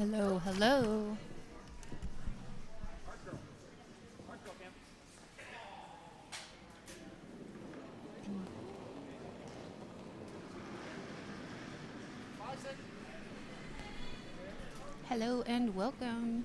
Hello, hello. Hello and welcome.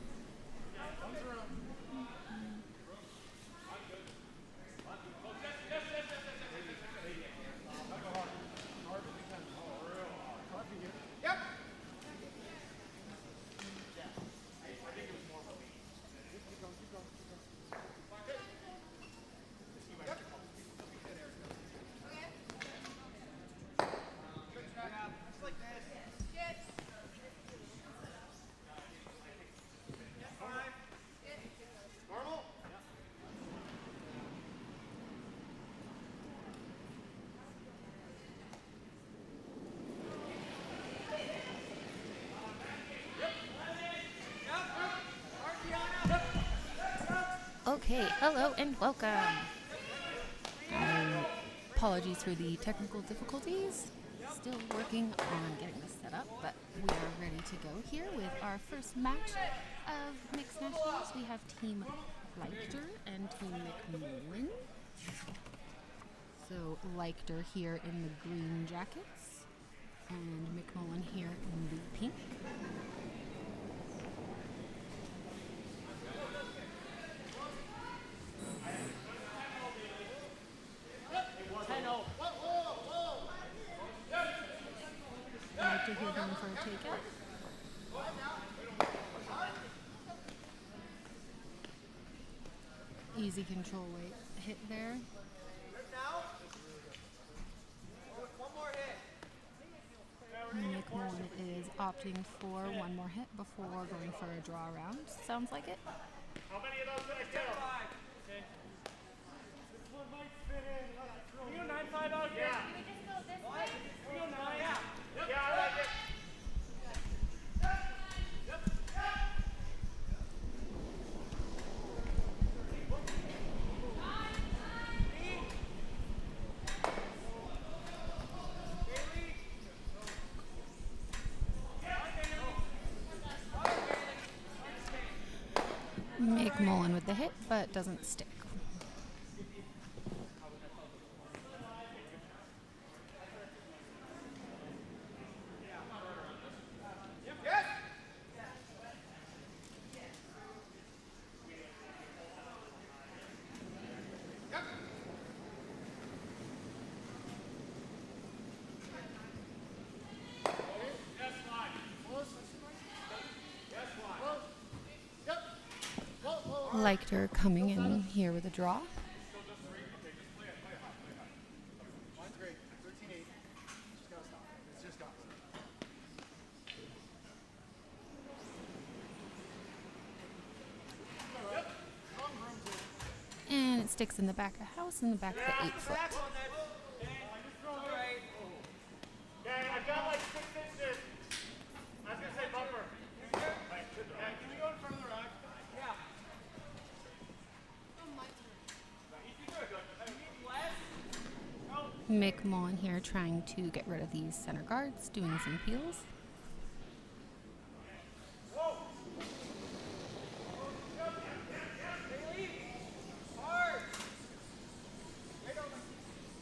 Okay, hello and welcome. Apologies for the technical difficulties. Still working on getting this set up, but we are ready to go here with our first match of Mixed Nationals. We have Team Leichter and Team McMullin. So Leichter here in the green jackets and McMullin here in the pink. Leichter here going for a takeout. Easy control weight hit there. McMullin is opting for one more hit before going for a draw round. Sounds like it. How many of those did I kill? Okay. This one might fit in. Can you 9-5 out here? Yeah. Can we just go this way? Can we go 9? Yeah. Yep. Yeah, I like it. McMullin with the hit, but doesn't stick. Leichter coming in here with a draw. And it sticks in the back of the house, in the back of the 8-foot. Okay, I've got like 6 inches. I was going to say bumper. Yeah, can we go in front of the rock? Yeah. McMullin here trying to get rid of these center guards, doing some peels.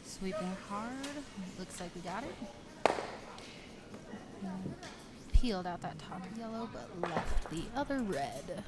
Sweeping hard. Looks like we got it. Peeled out that top yellow, but left the other red.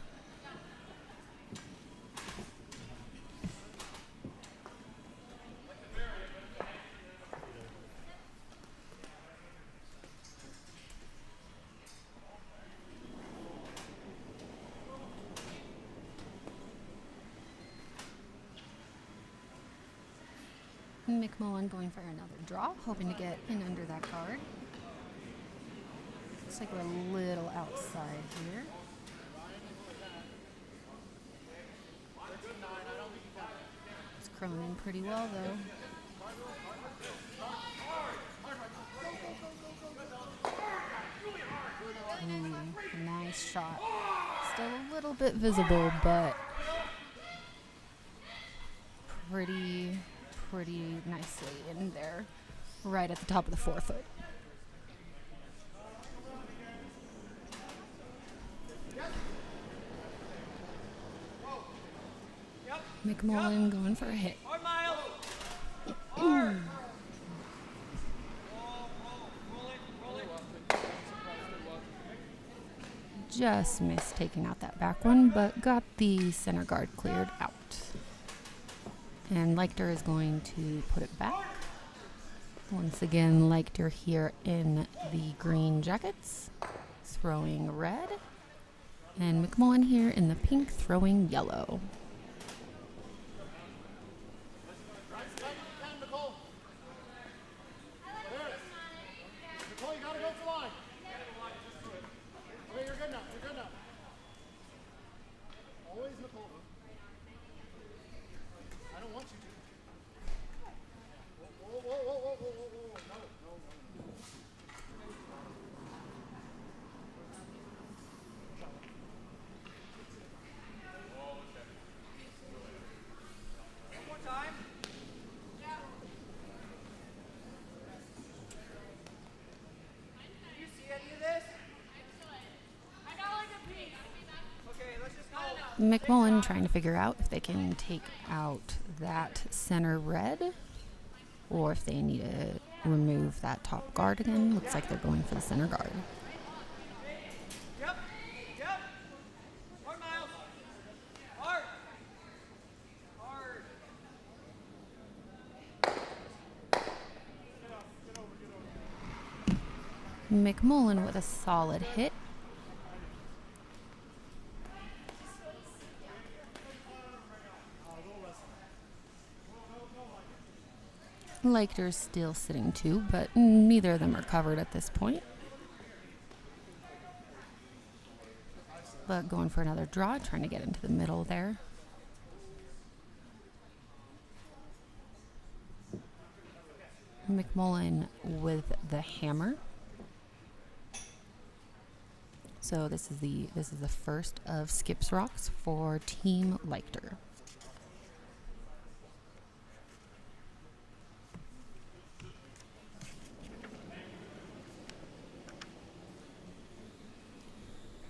McMullin going for another draw, hoping to get in under that guard. Looks like we're a little outside here. It's curling in pretty well though. Nice shot. Still a little bit visible, but pretty nicely in there, right at the top of the 4-foot. McMullin going for a hit. Hard, Miles. Hard. Roll it. Just missed taking out that back one, but got the center guard cleared out. And Leichter is going to put it back. Once again, Leichter here in the green jackets, throwing red. And McMullin here in the pink, throwing yellow. Nicole, you gotta go for line. Okay, you're good now. You're good now. Always Nicole. I don't want you to. Whoa, whoa, whoa, whoa, whoa, whoa, whoa. No, no, no. One more time. Do you see any of this? I got like a piece. Okay, let's just go. McMullin trying to figure out if they can take out that center red or if they need to remove that top guard again. Looks like they're going for the center guard. Yep. Yep. Hard, Miles. Hard. Hard. McMullin with a solid hit. Leichter's still sitting too, but neither of them are covered at this point. But going for another draw, trying to get into the middle there. McMullin with the hammer. So this is the first of Skips Rocks for Team Leichter.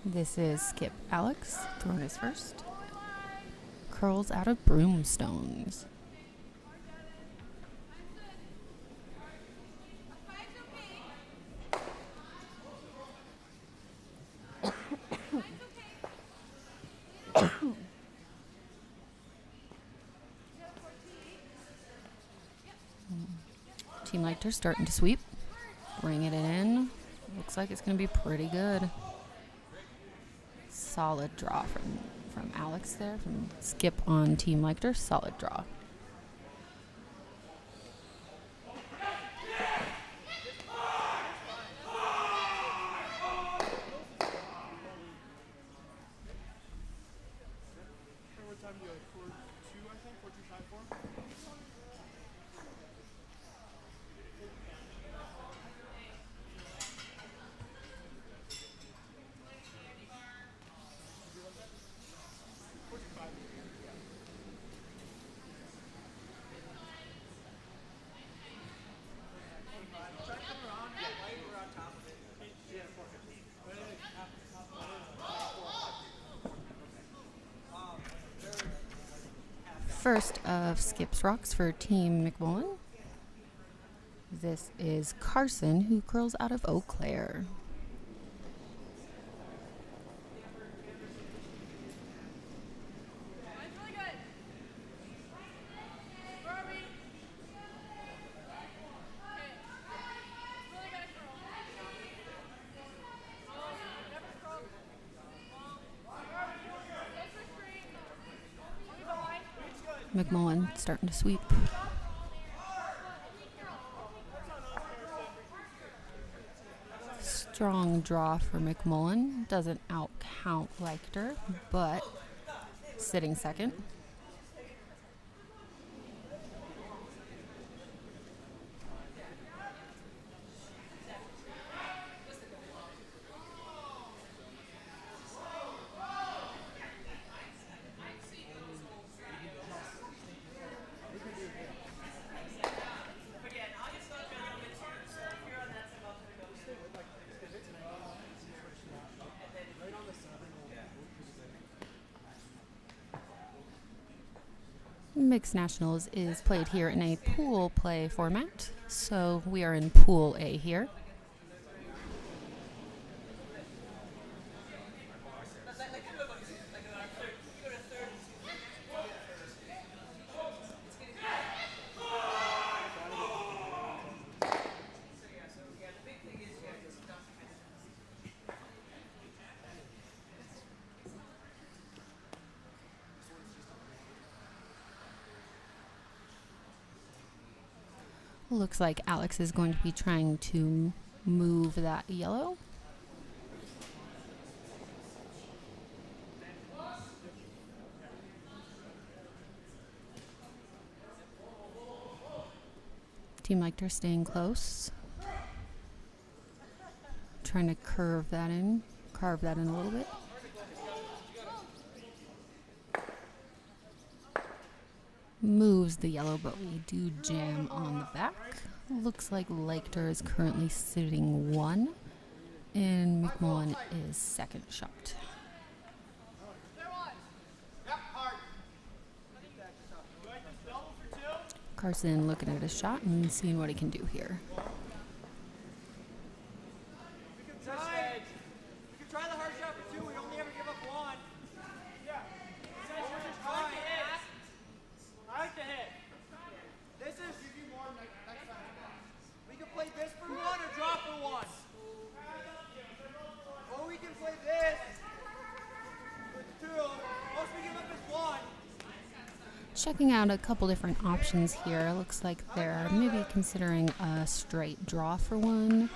This is Skip Alex throwing his first. Curls out of broomstones. Team Leichter starting to sweep. Bringing it in. Looks like it's going to be pretty good. Solid draw from Alex there, from Skip on Team Leichter. Solid draw. What time do you like? 4-2, I think? 4-2, 5-4? First of Skips Rocks for Team McMullin. This is Carson, who curls out of Eau Claire. McMullin starting to sweep. Strong draw for McMullin. Doesn't out-count Leichter, but sitting second. Mixed Nationals is played here in a pool play format, so we are in Pool A here. Looks like Alex is going to be trying to move that yellow. Team Leichter staying close. Trying to carve that in a little bit. Moves the yellow, but we do jam on the back. Looks like Leichter is currently sitting 1, and McMullin is second shot. Carson looking at his shot and seeing what he can do here. Checking out a couple different options here. Looks like they're maybe considering a straight draw for 1.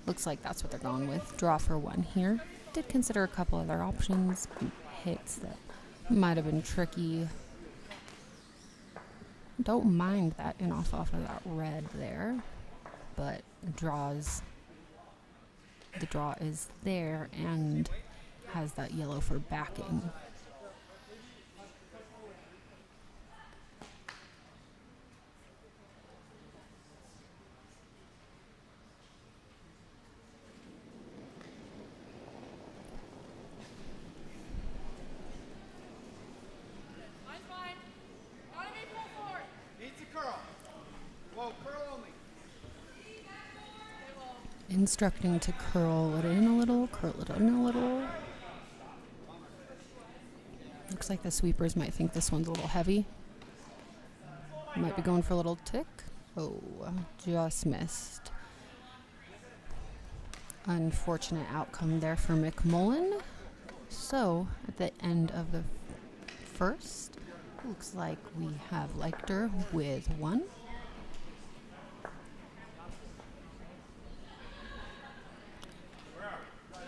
Looks like that's what they're going with. Draw for 1 here. Did consider a couple other options. Hits that might have been tricky. Don't mind that in off of that red there. But the draw is there and has that yellow for backing. Instructing to curl it in a little, curl it in a little. Looks like the sweepers might think this one's a little heavy. Might be going for a little tick. Oh, just missed. Unfortunate outcome there for McMullin. So, at the end of the first, looks like we have Leichter with 1.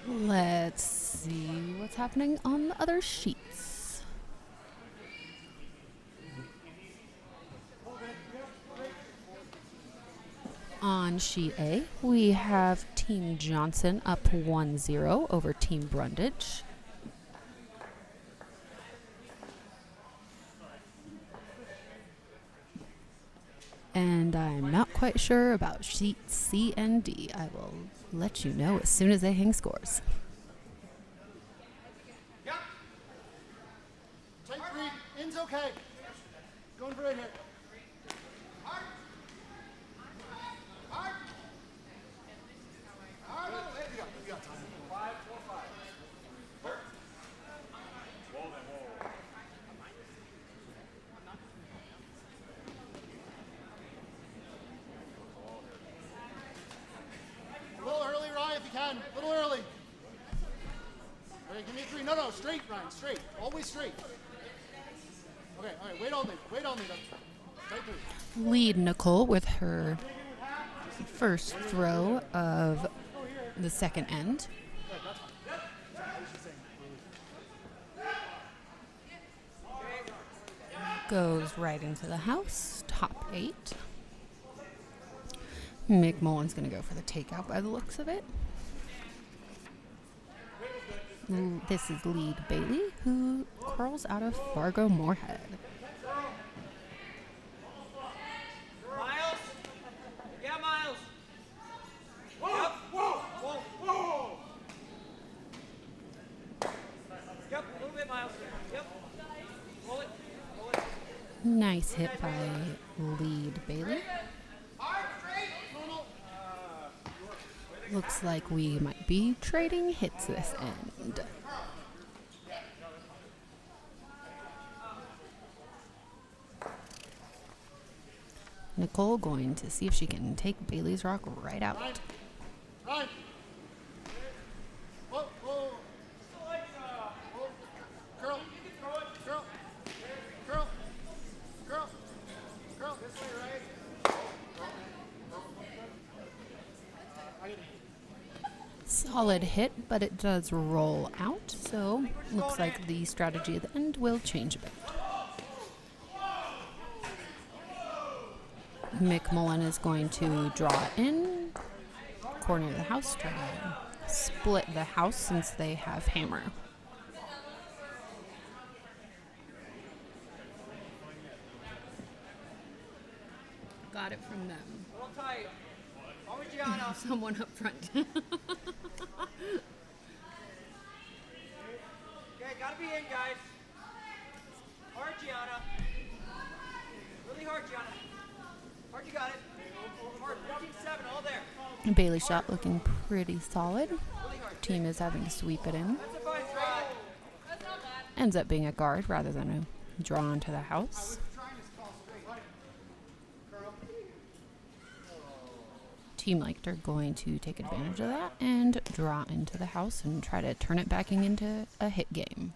Let's see what's happening on the other sheets. On sheet A, we have Team Johnson up 1-0 over Team Brundage. And I'm not quite sure about sheets C and D. I will let you know as soon as they hang scores. Yep. Tight 3. In's okay. Going for right here. Hard. Hard. Hard. We got time. 5, 4, 5. A little early, Ryan, if you can. A little early. Okay, give me a 3. No, straight, Ryan, straight. Always straight. Okay, all right, wait on me. Tight 3. Lead Nicole with her first throw of the second end. Goes right into the house, top 8. McMullin's going to go for the takeout by the looks of it. This is lead Bailey, who curls out of Fargo Moorhead. Miles? Yeah, Miles. Whoa, whoa, whoa. Yep, a little bit, Miles. Yep. Roll it. Nice hit by lead Bailey. Looks like we might be trading hits this end. Nicole going to see if she can take Bailey's rock right out. Ryan. Whoa, whoa. Whoa. Curl. Curl. Curl. Curl. Curl. This way, right? Solid hit, but it does roll out, so looks like the strategy at the end will change a bit. McMullin is going to draw in, corner of the house, try to split the house since they have hammer. Got it from them. Someone up front. Okay, gotta be in, guys. Hard, Gianna. Really hard, Gianna. Hard, you got it. Hard, 13-7, all there. Bailey shot looking pretty solid. Team is having to sweep it in. That's a fine try. Ends up being a guard rather than a draw into the house. Team Leichter going to take advantage of that and draw into the house and try to turn it back into a hit game.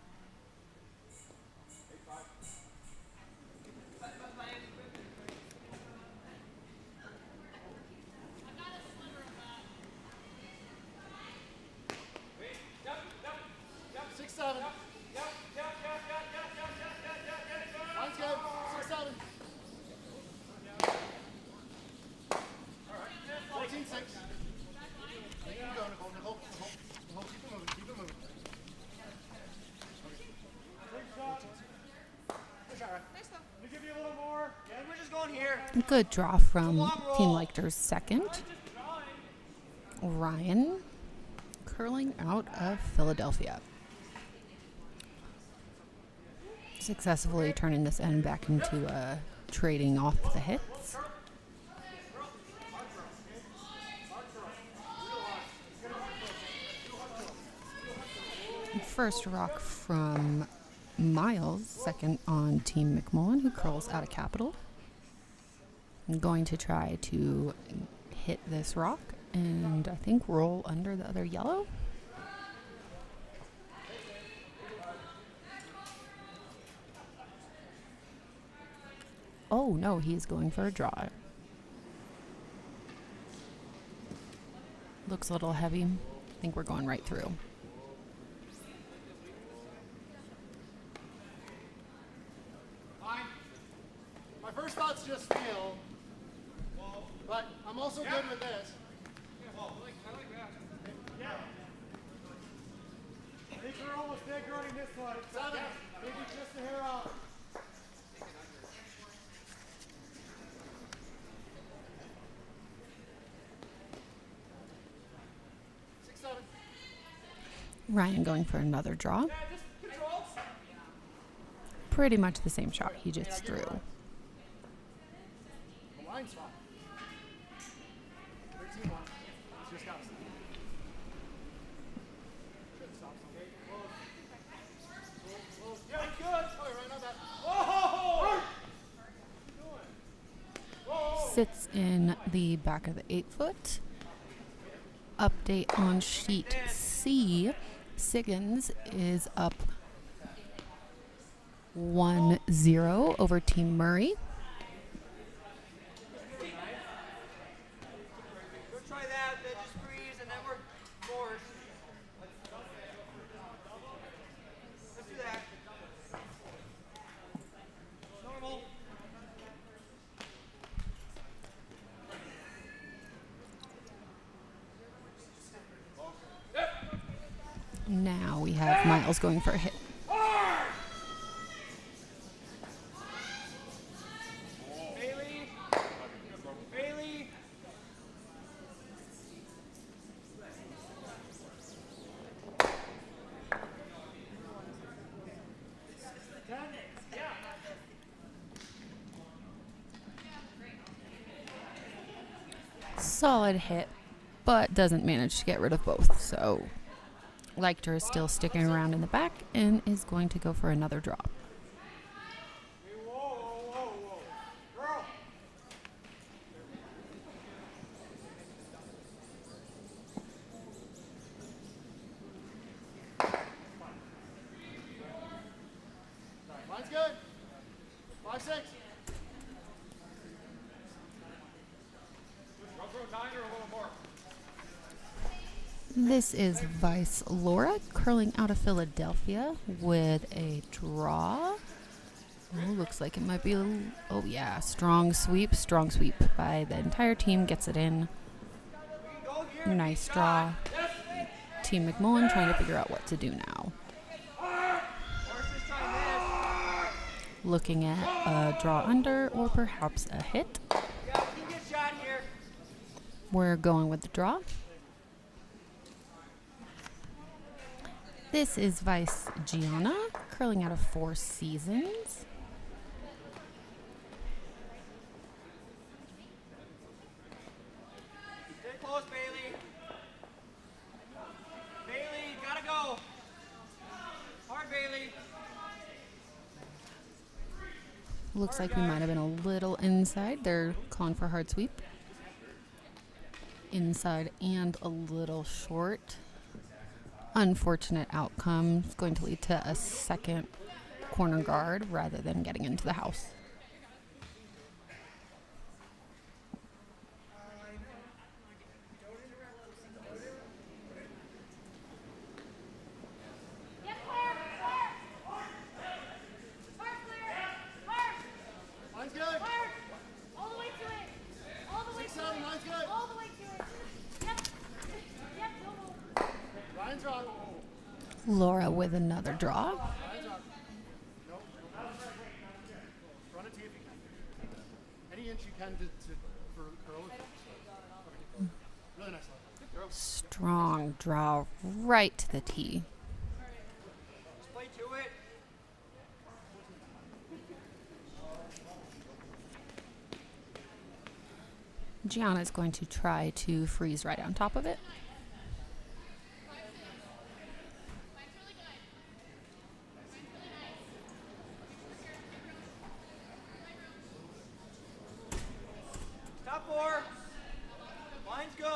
Good draw from Team Leichter's second. Ryan curling out of Philadelphia. Successfully turning this end back into trading off the hits. First rock from Miles, second on Team McMullin, who curls out of Capital. I'm going to try to hit this rock and I think roll under the other yellow. Oh no, he's going for a draw. Looks a little heavy. I think we're going right through. Fine. My first thought's just feel. But I'm also good with this. I like that. Yeah. I think we're almost dead guarding this one. 7. Maybe just a hair out. Ryan going for another draw. Yeah, just control. Pretty much the same shot he just threw. The line swap. 13-1. Just got to stop. Should stop something. Yeah, good. Oh, right, not bad. Whoa! Sits in the back of the 8-foot. Update on sheet C. Siggins is up 1-0 over Team Murray. Go try that, then just freeze, and then we're forced. Let's do that. Normal. Now we have Miles going for a hit. Bailey. Bailey. solid hit, but doesn't manage to get rid of both. So Leichter is still sticking around in the back and is going to go for another draw. Mine's good. 5-6. This is Vice Laura curling out of Philadelphia with a draw. Oh, looks like it might be a little, oh yeah, strong sweep by the entire team, gets it in. Nice draw. Team McMullin trying to figure out what to do now. Looking at a draw under or perhaps a hit. We're going with the draw. This is Vice Gianna curling out of Four Seasons. Stay close, Bailey. Bailey, gotta go. Hard, Bailey. Looks like we might have been a little inside. They're calling for hard sweep. Inside and a little short. Unfortunate outcome. It's going to lead to a second corner guard rather than getting into the house. Mine's good. All the way to it. All the way to 6-7. it. Mine's good. All the way to it. Yep. Yep. Go. Ryan's wrong. Laura with another draw. Ryan's wrong. Nope. Run it to you if you can. Any inch you can for curl. Okay. Really nice love. Strong draw right to the tee. Just play to it. Gianna is going to try to freeze right on top of it. Top four. Line's good.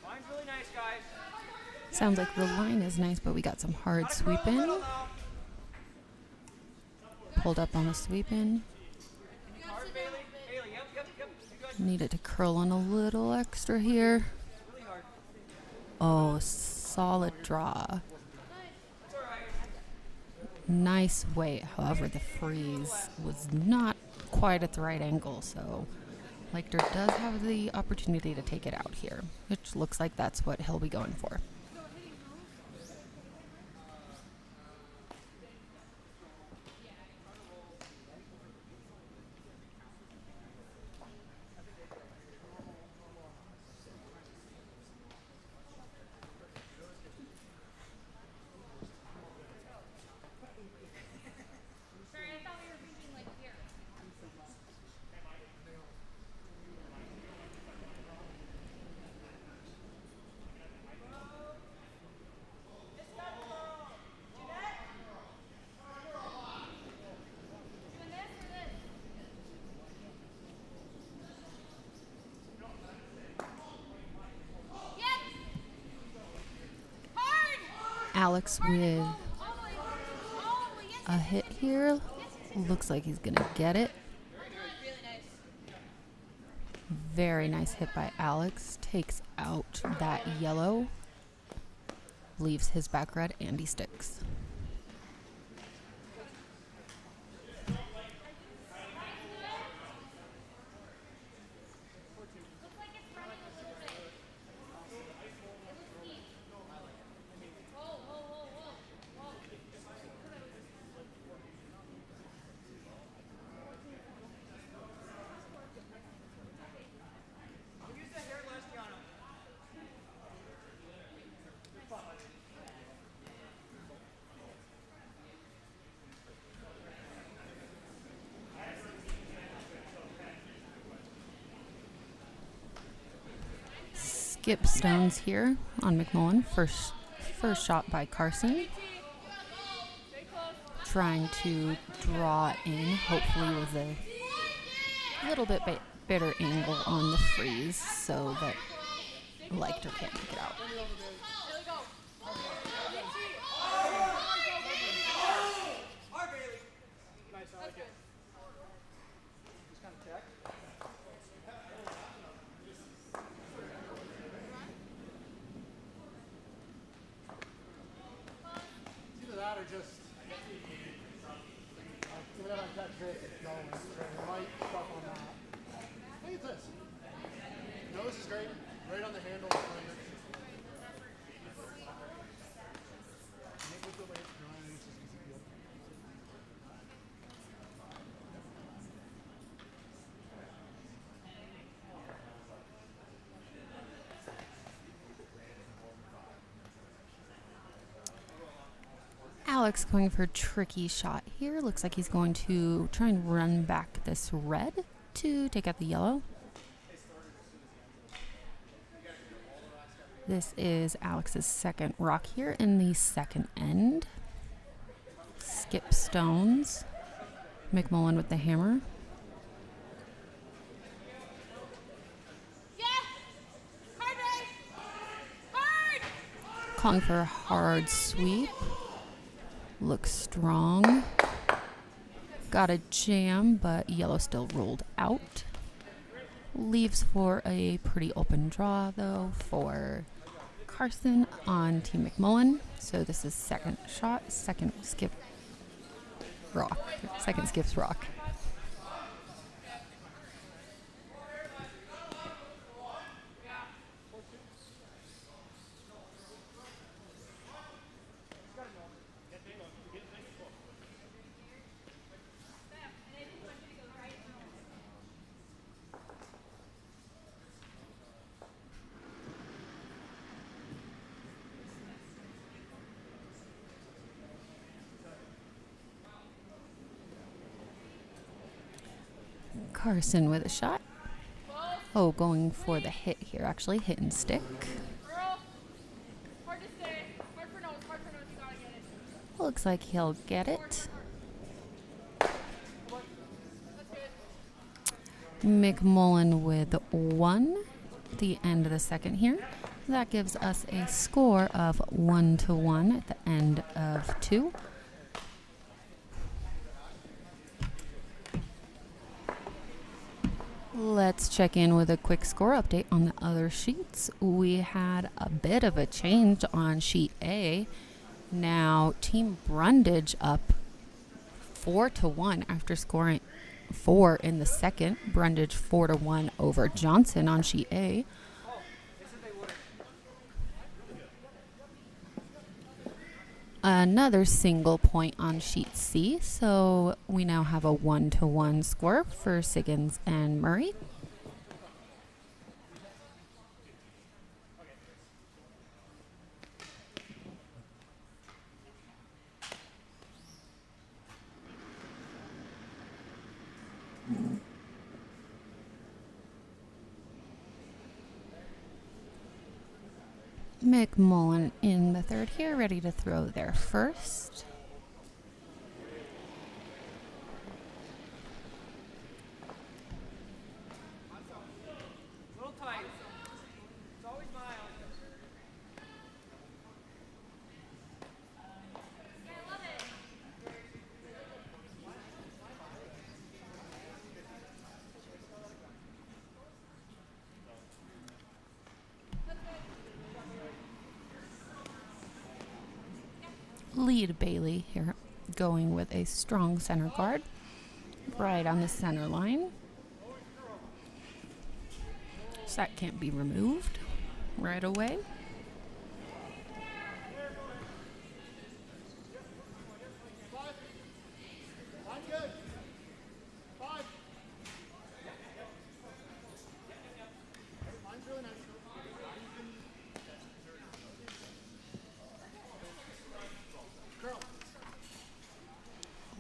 Line's really nice, guys. Sounds like the line is nice, but we got some hard sweep in. Pulled up on a sweep in. Hard, Bailey. Bailey, yep. You good. Needed to curl on a little extra here. Really hard. Oh, solid draw. It's all right. Nice weight. However, the freeze was not quite at the right angle, so Leichter does have the opportunity to take it out here, which looks like that's what he'll be going for. Sorry, I thought we were thinking like here. Doing this or this? Yep. Hard. Alex with All the way. All the way. Yes. a hit here. Looks like he's gonna get it. Really nice. Very nice hit by Alex. Takes out that yellow. Leaves his back red and he sticks. Looks like it's running a little bit. It looks deep. Whoa, whoa, whoa, whoa. Whoa. Use the hair less, Gianna. skip stones here on McMullin. First shot by Carson. Trying to draw in, hopefully with a little bit better angle on the freeze so that Leichter can't pick it out. Either that or just whatever that trick is going, light stuff on that. Look at this. Nose is great, right on the handle. Make it the way it's going, it's just easy feel. Alex going for a tricky shot here. Looks like he's going to try and run back this red to take out the yellow. This is Alex's second rock here in the second end. Skip stones. McMullin with the hammer. Calling for a hard sweep. Looks strong. Got a jam, but yellow still ruled out. Leaves for a pretty open draw, though, for Carson on Team McMullin. So this is second shot, second skip rock. Second skips rock. Carson with a shot. Oh, going for the hit here, actually. Hit and stick. Looks like he'll get it. McMullin with 1 at the end of the second here. That gives us a score of 1-1 at the end of 2. Let's check in with a quick score update on the other sheets. We had a bit of a change on sheet A. Now Team Brundage up 4-1 after scoring 4 in the second. Brundage 4-1 over Johnson on sheet A. Another single point on sheet C, so we now have a 1-1 score for Siggins and Murray. McMullin in the third here, ready to throw their first. Little tight. It's always mild. Lead Bailey here, going with a strong center guard right on the center line. So that can't be removed right away.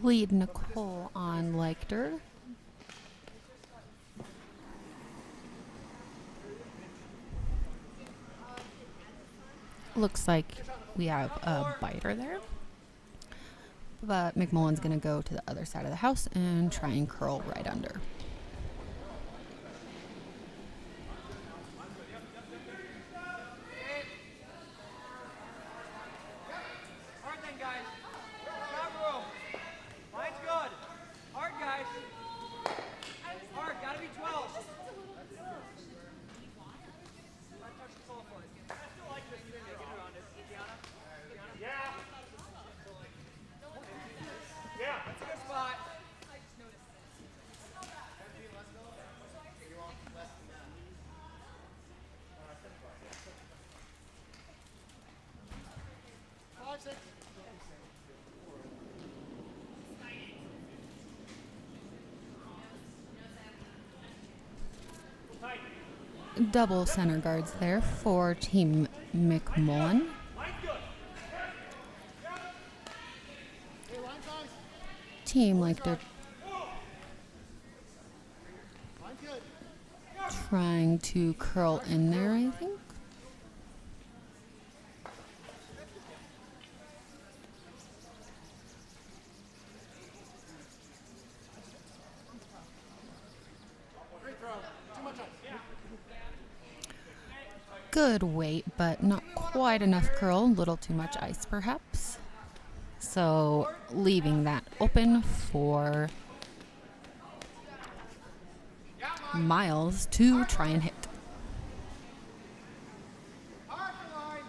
Lead Nicole on Leichter. Looks like we have a biter there. But McMullin's going to go to the other side of the house and try and curl right under. Hard then, guys. Got room. Line's good. Hard, guys. Hard. Gotta be 12. Touch the ball for it. I still like this. Get around it. Gianna. Yeah. Yeah. That's a good spot. Five, six. Double center guards there for Team McMullin. Hey, line guys. Team Leichter Line good. trying to curl in there, I think. Great throw. Too much ice. Good weight, but not quite enough curl. A little too much ice, perhaps. So leaving that open for Miles to try and hit. Hard for line.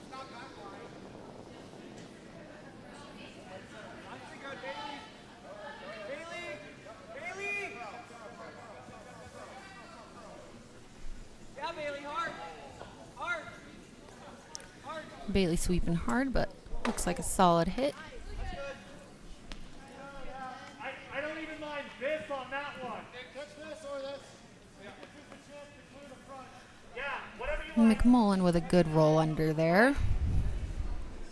Stop that line. Line's pretty good. Bailey. Bailey. Yeah, Bailey. Hard. Hard. Hard. Bailey sweeping hard, but looks like a solid hit. I don't even mind this on that one. Catch this or this. Yeah, whatever you want. McMullin with a good roll under there,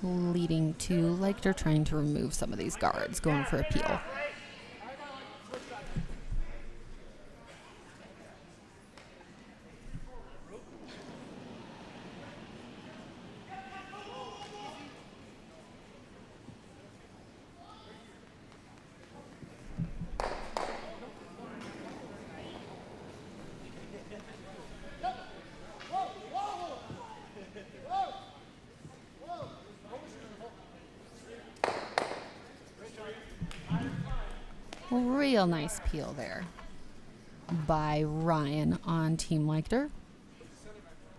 leading to Leichter trying to remove some of these guards, going for a peel. Real nice peel there by Ryan on Team Leichter.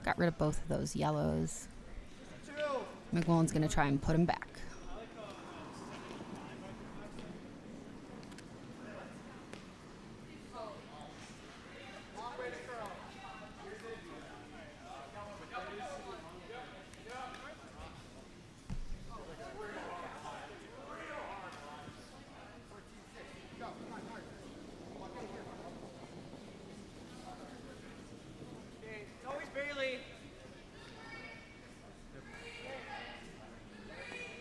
Got rid of both of those yellows. McMullin's going to try and put him back. It's always Bailey.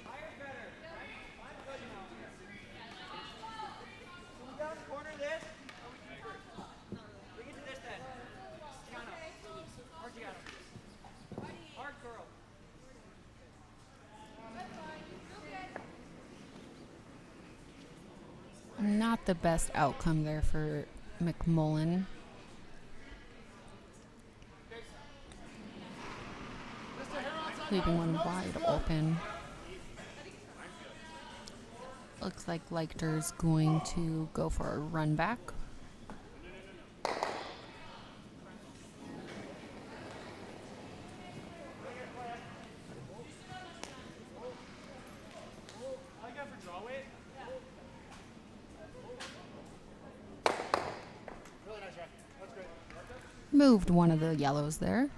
Higher's better. Line's good now. Can we down corner this? Bring it to this then. Gianna. Hard Gianna. Hard girl. Not the best outcome there for McMullin. Leaving one wide open. Looks like Leichter's going to go for a run back. I got for draw weight. Really nice, Ryan. That's great. Moved one of the yellows there.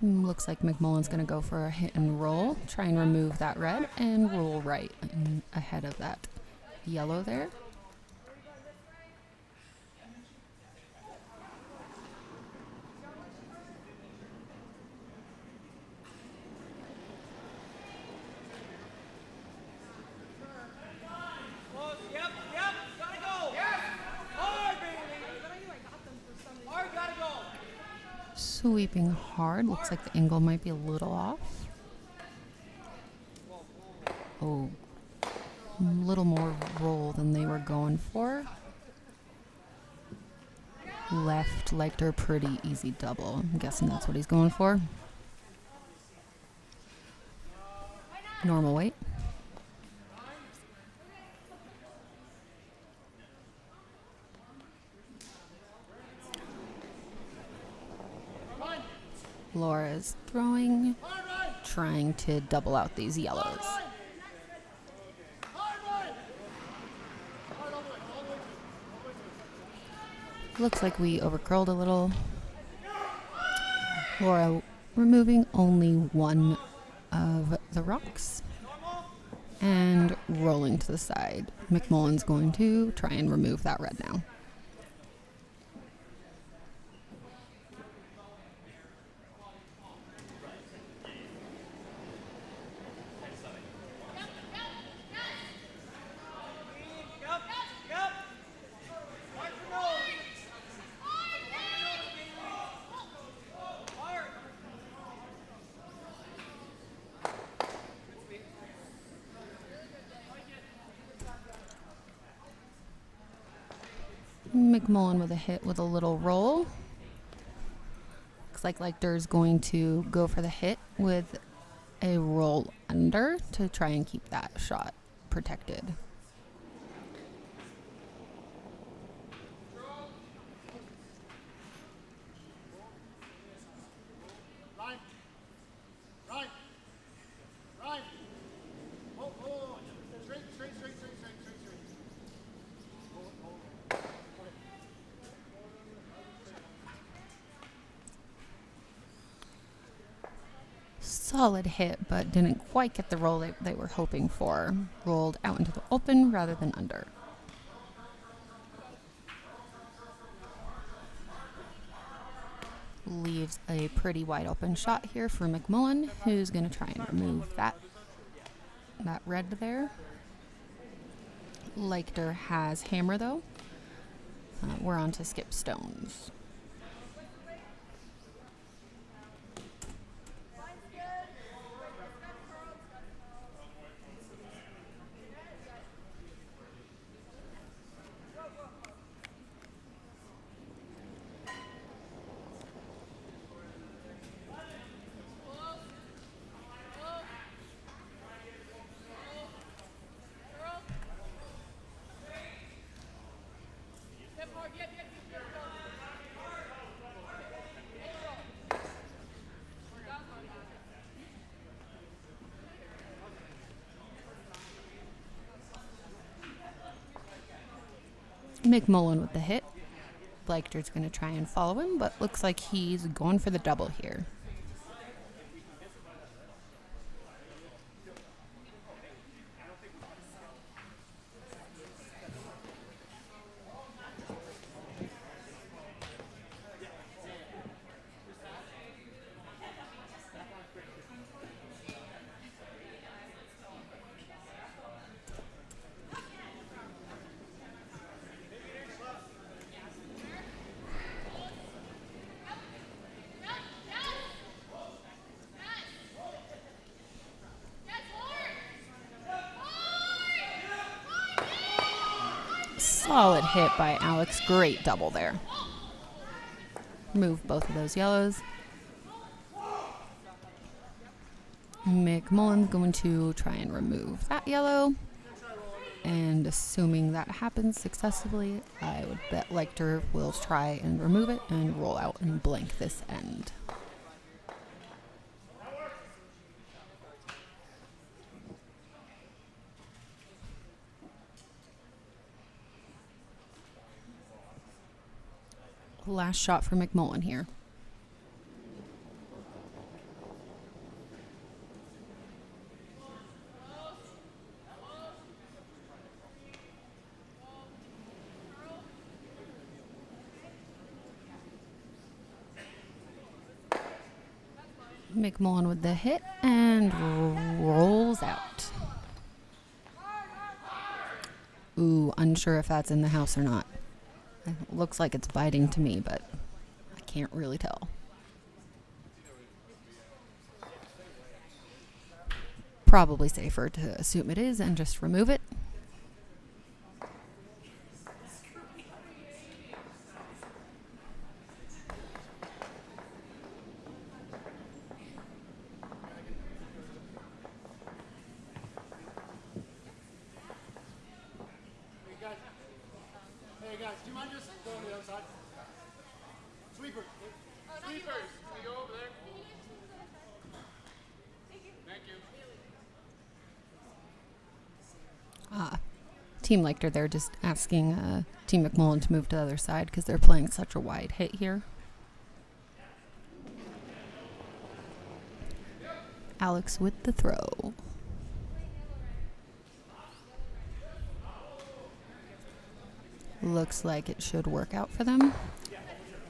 Looks like McMullin's going to go for a hit and roll. Try and remove that red and roll right ahead of that yellow there. Close. Yep. Gotta go. Yes. Hard, Bailey. Hard, gotta go. Sweeping hard. Looks like the angle might be a little off. Oh, a little more roll than they were going for. Left Leichter, pretty easy double. I'm guessing that's what he's going for. Normal weight. Laura is throwing, trying to double out these yellows. Looks like we overcurled a little. Laura removing only one of the rocks and rolling to the side. McMullin's going to try and remove that red now. McMullin with a hit with a little roll. Looks like Leichter's going to go for the hit with a roll under to try and keep that shot protected. Solid hit, but didn't quite get the roll they were hoping for. Rolled out into the open rather than under. Leaves a pretty wide open shot here for McMullin, who's going to try and remove that red there. Leichter has hammer though. We're on to skip stones. McMullin with the hit. Leichter's going to try and follow him, but looks like he's going for the double here. Solid hit by Alex. Great double there. Remove both of those yellows. McMullin's going to try and remove that yellow. And assuming that happens successfully, I would bet Leichter will try and remove it and roll out and blank this end. Last shot for McMullin here. McMullin with the hit and rolls out. Ooh, unsure if that's in the house or not. It looks like it's biting to me, but I can't really tell. probably safer to assume it is and just remove it. Hey guys, do you mind just going to the other side? Sweeper. Sweepers, can you go over there? Thank you. Team Leichter, they're just asking Team McMullin to move to the other side because they're playing such a wide hit here. Alex with the throw. Looks like it should work out for them.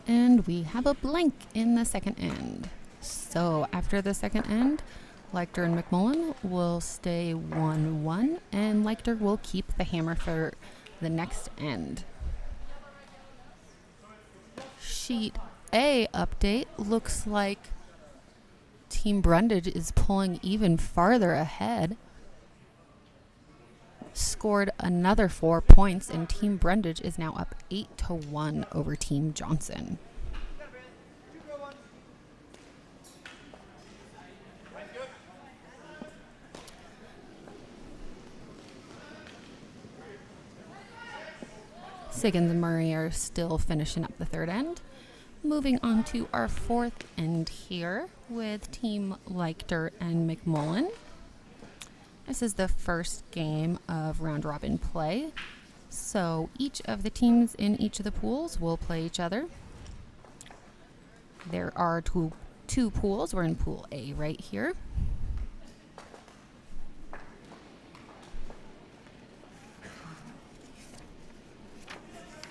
And we have a blank in the second end. So after the second end, Leichter and McMullin will stay 1-1, and Leichter will keep the hammer for the next end. Sheet A update looks like Team Brundage is pulling even farther ahead. Scored another 4 points, and Team Brundage is now up 8-1 over Team Johnson. Siggins and Murray are still finishing up the third end. Moving on to our fourth end here with Team Leichter and McMullin. This is the first game of round robin play. So each of the teams in each of the pools will play each other. There are two pools. We're in Pool A right here.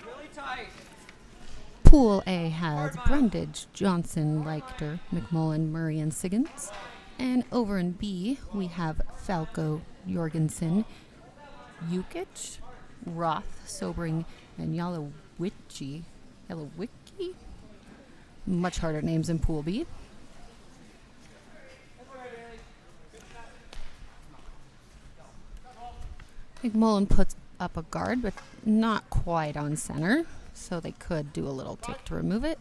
Really tight. Pool A has Brundage, Johnson, Leichter, McMullin, Murray, and Siggins. And over in B, we have Falco, Jorgensen, Jukic, Roth, Sobering, and Yalowicki. Much harder names in Pool B. McMullin puts up a guard, but not quite on center, so they could do a little tick to remove it.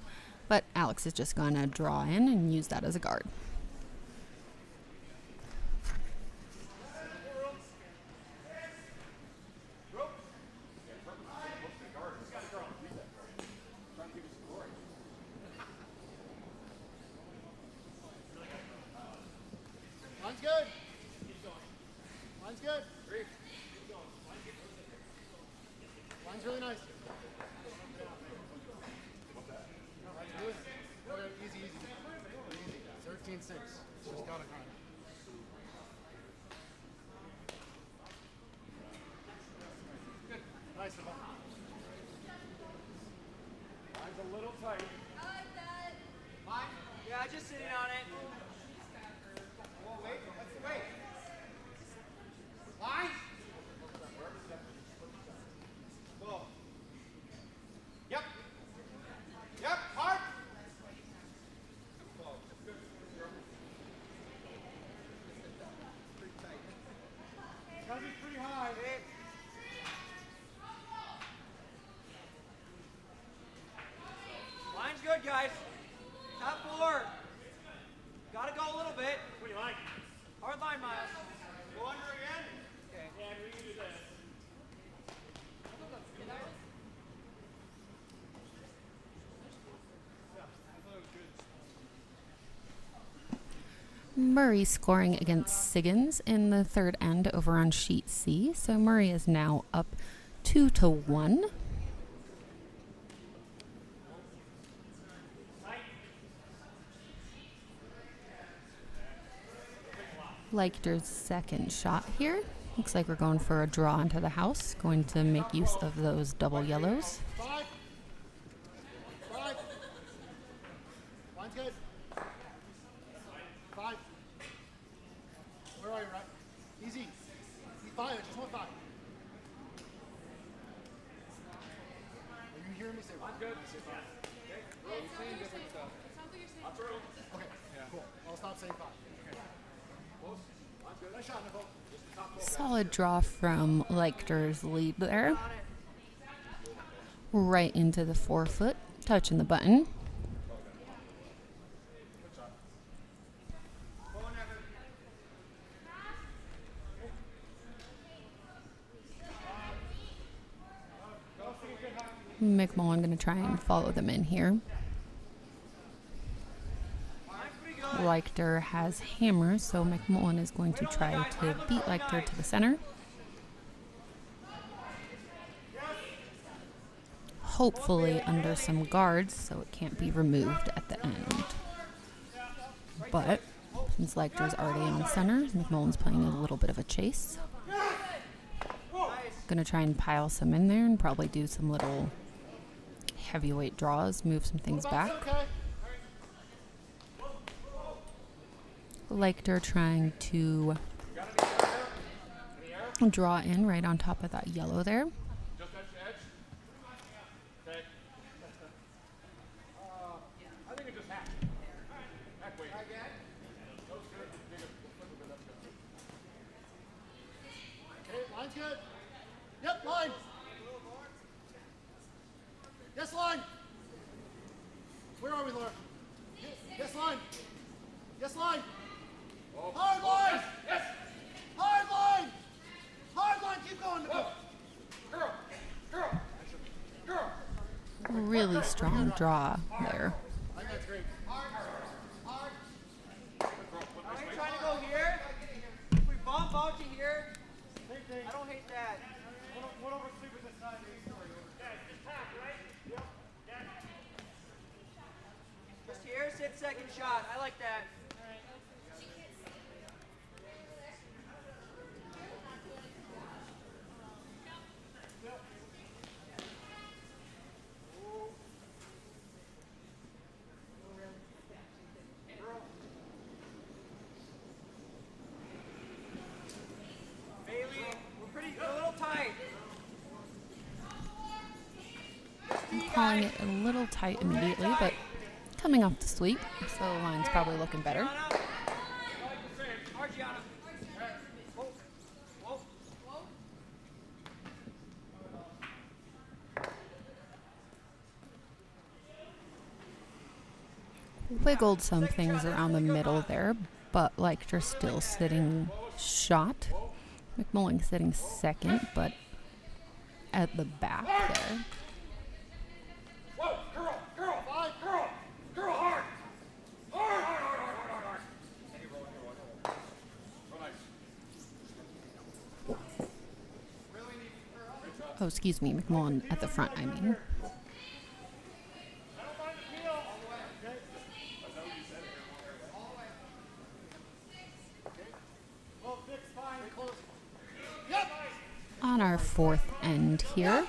But Alex is just going to draw in and use that as a guard. Line's good. Line's good. Line's really nice. Okay, easy, easy. Easy. 13-6. Just got it. Good. Nice. Line's a little tight. Line? Yeah, just sitting on it. Whoa, wait. Wait. Line? Whoa. Yep. Yep. Hard. Whoa. Good. Pretty tight. Gotta be pretty high. Hey. Line's good, guys. Top four. Gotta go a little bit. What do you like? Hard line, Miles. Go under again? Okay. Yeah, we can do that. Murray scoring against Siggins in the third end over on sheet C. So Murray is now up 2-1. Leichter's second shot here. Looks like we're going for a draw into the house. Going to make use of those double yellows. 5. 5. Line's good. 5. Where are you, right? Easy. 5. I just want 5. Are you hearing me say 5? I'm good. Say 5. Okay. You're saying different stuff. Okay, cool. I'll stop saying 5. Okay. Close. Nice shot, Nicole. Solid draw from Leichter's lead there. Right into the forefoot, touching the button. McMullin going to try and follow them in here. Leichter has hammers, so McMullin is going to try to beat Leichter to the center. Hopefully under some guards so it can't be removed at the end. But since Leichter's already on center, McMullin's playing a little bit of a chase. Gonna try and pile some in there and probably do some little heavyweight draws, move some things back. Leichter trying to draw in right on top of that yellow there. Line's good. Yep, line. Yes, line. Where are we, Laura? Yes, line. Yes, line. Hard line. Yes. Hard line. Hard line. Keep going. Girl. Really strong draw there. I think that's great. Are you trying to go here? If we bump out to here, I don't hate that. What over sleep this side? Just here, sit second shot. I like that. Calling it a little tight immediately, but coming off the sweep, so the line's probably looking better. Wiggled some things around the middle there, but Leichter still sitting shot. McMullin sitting second, but at the back there. Oh, excuse me, McMullin at the front, I mean. On our fourth end here,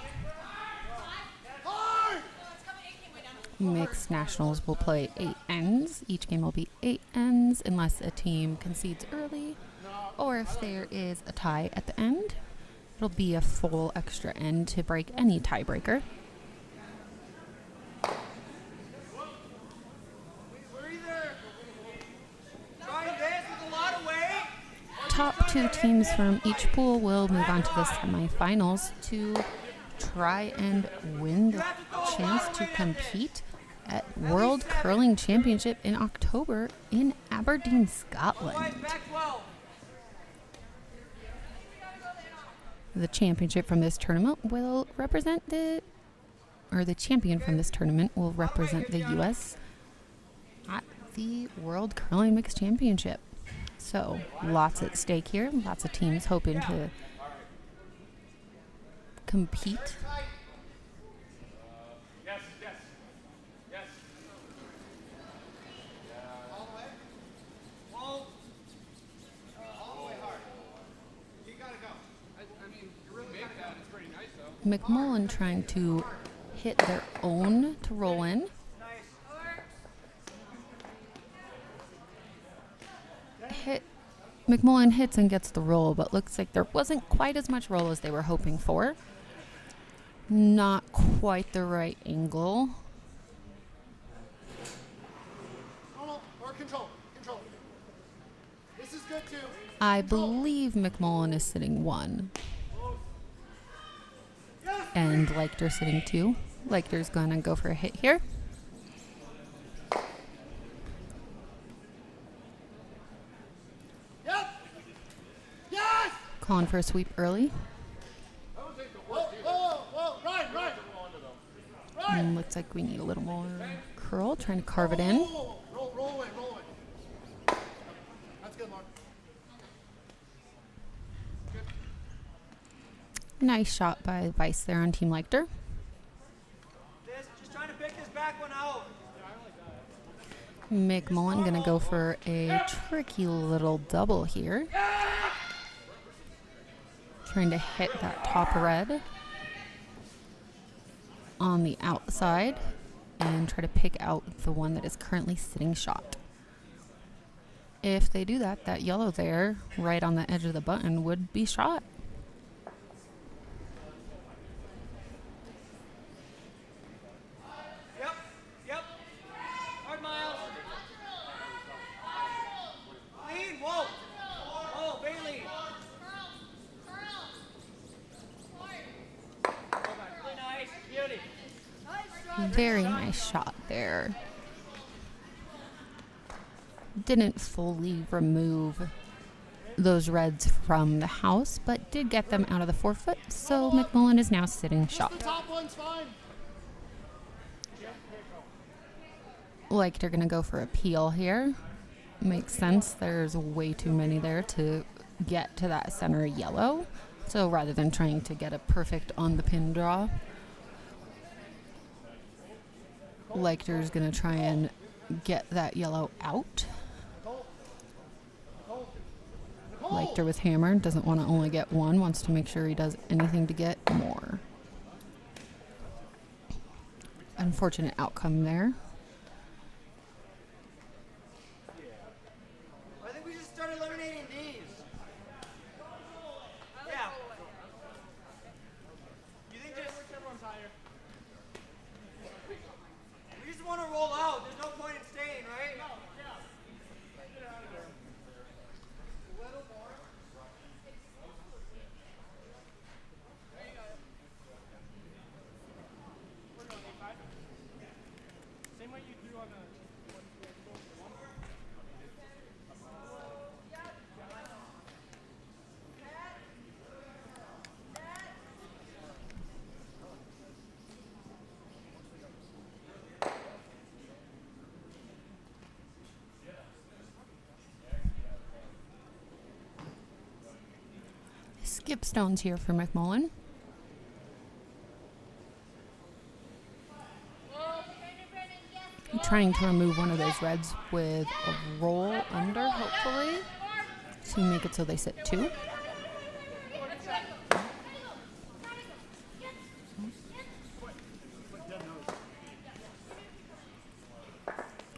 mixed nationals will play 8 ends. Each game will be 8 ends unless a team concedes early or if there is a tie at the end. It'll be a full extra end to break any tiebreaker. Top 2 teams from each pool will move on to the semifinals to try and win the chance to compete at World Curling Championship in October in Aberdeen, Scotland. The championship from this tournament will represent the champion from this tournament will represent the U.S. at the World Curling Mixed Championship. So, lots at stake here. Lots of teams hoping to compete. McMullin trying to hit their own to roll in. McMullin hits and gets the roll, but looks like there wasn't quite as much roll as they were hoping for. Not quite the right angle. Or control. This is good too. I believe McMullin is sitting 1. And Leichter sitting 2. Leichter's going to go for a hit here. Yep. Yes. Calling for a sweep early. Whoa, whoa, whoa. Right. Looks like we need a little more curl. Trying to carve it in. Roll away. That's good, Mark. Nice shot by Weiss there on Team Leichter. Just trying to pick this back one out. McMullin gonna go for a tricky little double here. Trying to hit that top red on the outside and try to pick out the one that is currently sitting shot. If they do that, that yellow there right on the edge of the button would be shot. Yep. Hard Miles. Lead, whoa. Oh, Bailey. Really nice. Beauty. Very nice shot there. Didn't fully remove those reds from the house, but did get them out of the forefoot, so McMullin is now sitting shot. The top one's fine. Like they're gonna go for a peel here. Makes sense. There's way too many there to get to that center yellow. So rather than trying to get a perfect on the pin draw, Leichter's gonna try and get that yellow out. Leichter with hammer, doesn't want to only get one, wants to make sure he does anything to get more. Unfortunate outcome there. I think we just start eliminating these. Yeah. You think just everyone's higher? We just want to roll out. There's no point in staying, right? No, yeah. Get out of there. A little more. There you go. We're going 8-5. Same way you threw on the one. Skip stones here for McMullin. Trying to remove one of those reds with a roll under, hopefully, to make it so they sit 2.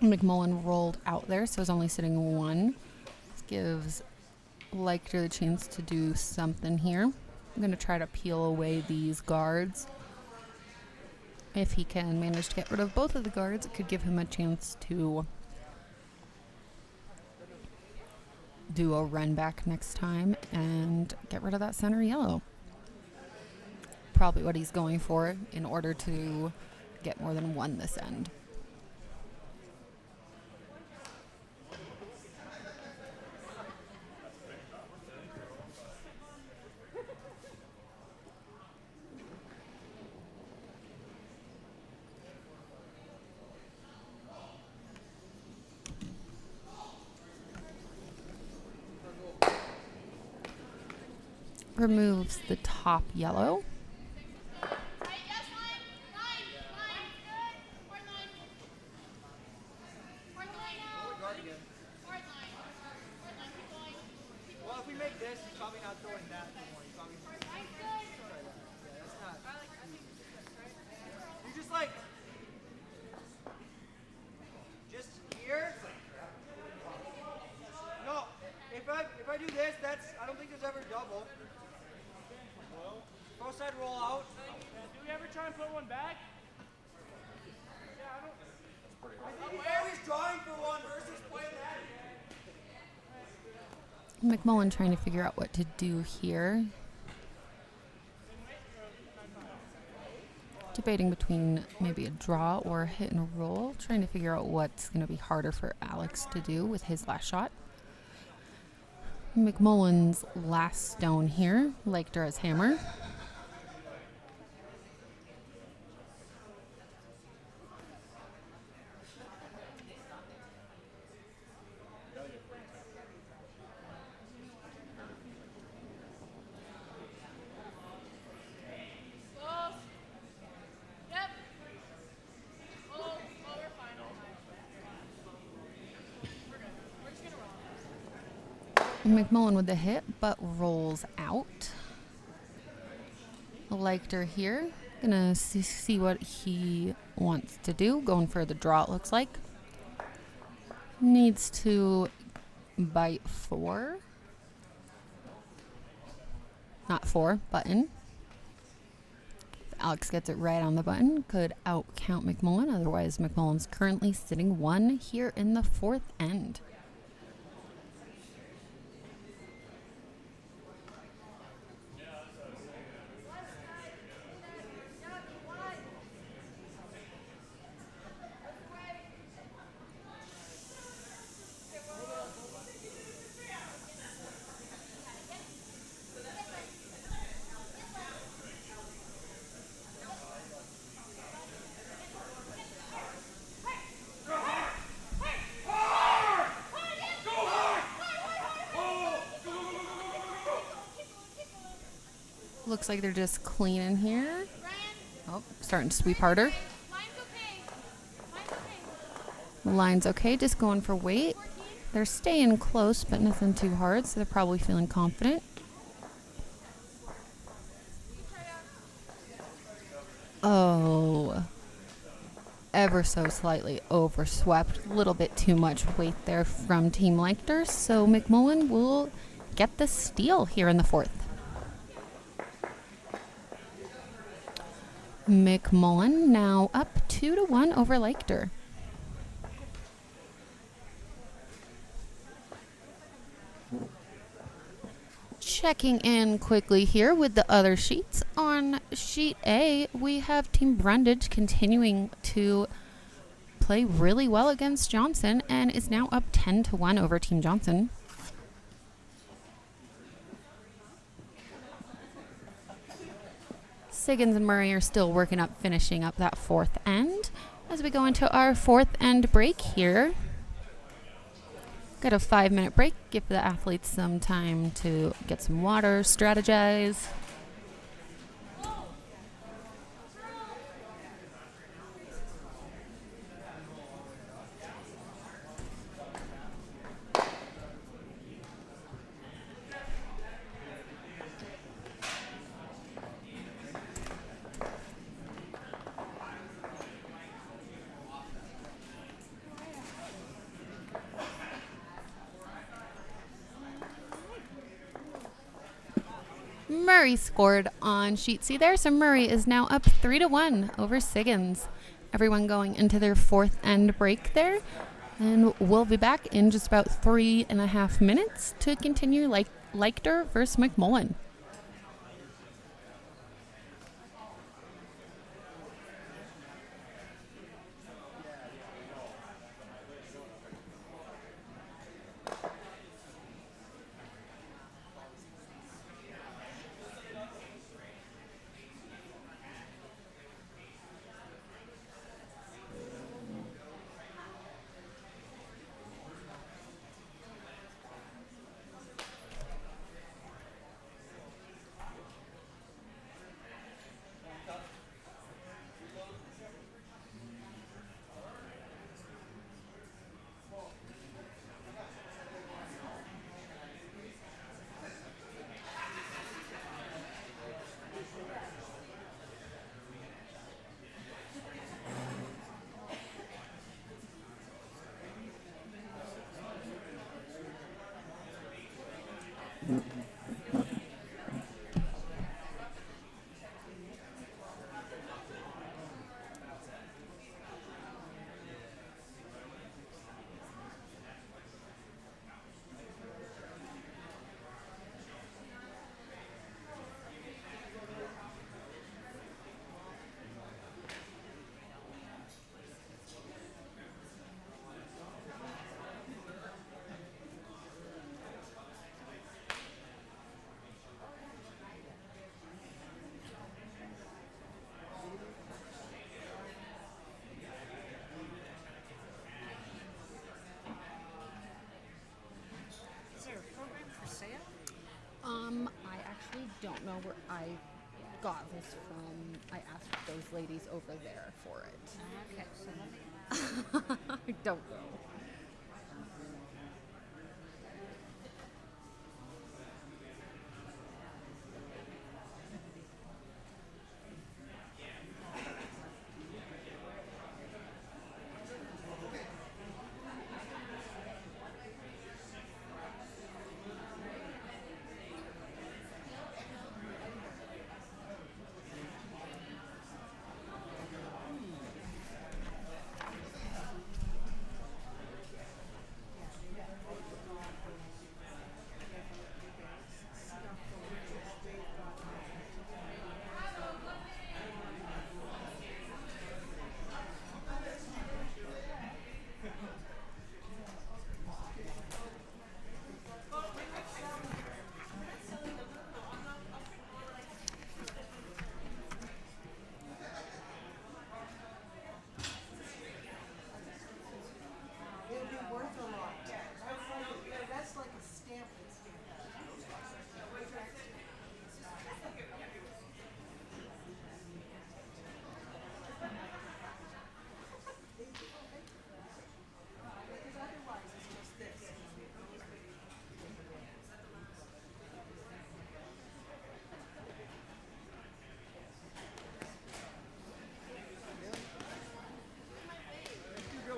McMullin rolled out there, so is only sitting 1. This gives Leichter the chance to do something here. I'm going to try to peel away these guards. If he can manage to get rid of both of the guards, it could give him a chance to do a run back next time and get rid of that center yellow. Probably what he's going for in order to get more than 1 this end. Removes the top yellow. Well, if we make this, he's probably not throwing that anymore. He's probably that's not. You just like just here. No, if I do this, I don't think there's ever double. Both side roll out. Do we ever try and put one back? Yeah, I don't. I think he's always drawing for one versus playing that. McMullin trying to figure out what to do here. Debating between maybe a draw or a hit and roll, trying to figure out what's going to be harder for Alex to do with his last shot. McMullin's last stone here, Leichter as hammer. McMullin with the hit, but rolls out. Leichter here, gonna see what he wants to do. Going for the draw, it looks like. Needs to bite 4. Not 4, button. If Alex gets it right on the button, could out-count McMullin. Otherwise, McMullin's currently sitting 1 here in the 4th end. Looks like they're just cleaning here. Oh, starting to sweep harder. Line's okay, just going for weight. They're staying close, but nothing too hard, so they're probably feeling confident. Oh, ever so slightly overswept. A little bit too much weight there from Team Leichter, so McMullin will get the steal here in the 4th. McMullin now up 2-1 over Leichter. Checking in quickly here with the other sheets. On sheet A, we have Team Brundage continuing to play really well against Johnson and is now up 10-1 over Team Johnson. Siggins and Murray are still working up, finishing up that 4th end. As we go into our 4th end break here. Got a 5-minute break, give the athletes some time to get some water, strategize. Murray scored on sheet C there, so Murray is now up 3-1 over Siggins. Everyone going into their 4th end break there, and we'll be back in just about 3.5 minutes to continue Leichter versus McMullin. got this from, I asked those ladies over there for it. Okay, so let me. I don't know. It'll be worth a lot. That's like a stamp and stamp. Because otherwise it's just this. You're not running fast enough. Go.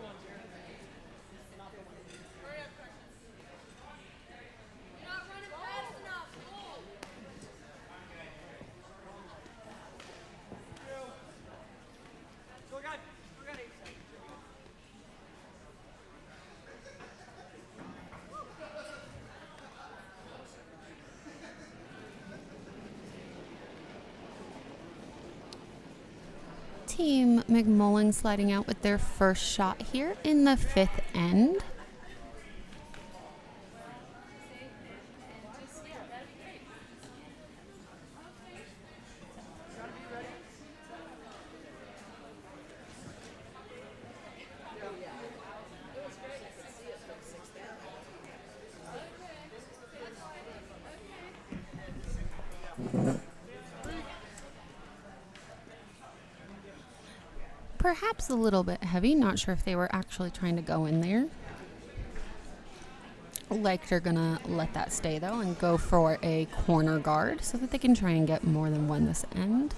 Still got 8 seconds. Team McMullin sliding out with their first shot here in the fifth end. Perhaps a little bit heavy. Not sure if they were actually trying to go in there. Leichter gonna let that stay though and go for a corner guard so that they can try and get more than one this end.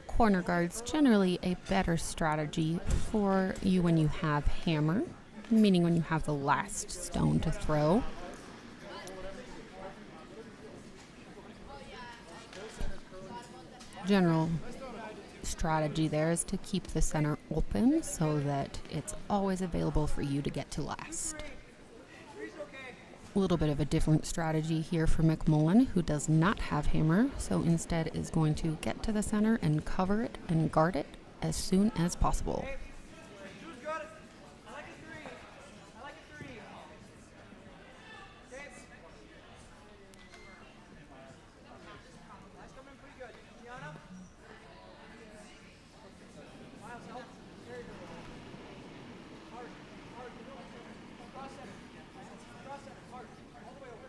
Corner guard's generally a better strategy for you when you have hammer, meaning when you have the last stone to throw. General strategy there is to keep the center open so that it's always available for you to get to last. A little bit of a different strategy here for McMullin, who does not have hammer, so instead is going to get to the center and cover it and guard it as soon as possible. Who's got it? I like a 3. I like a 3. Okay. That's coming pretty good. Tiana? Miles, help. Very good. Hard. Cross center. Cross center. Hard. All the way over.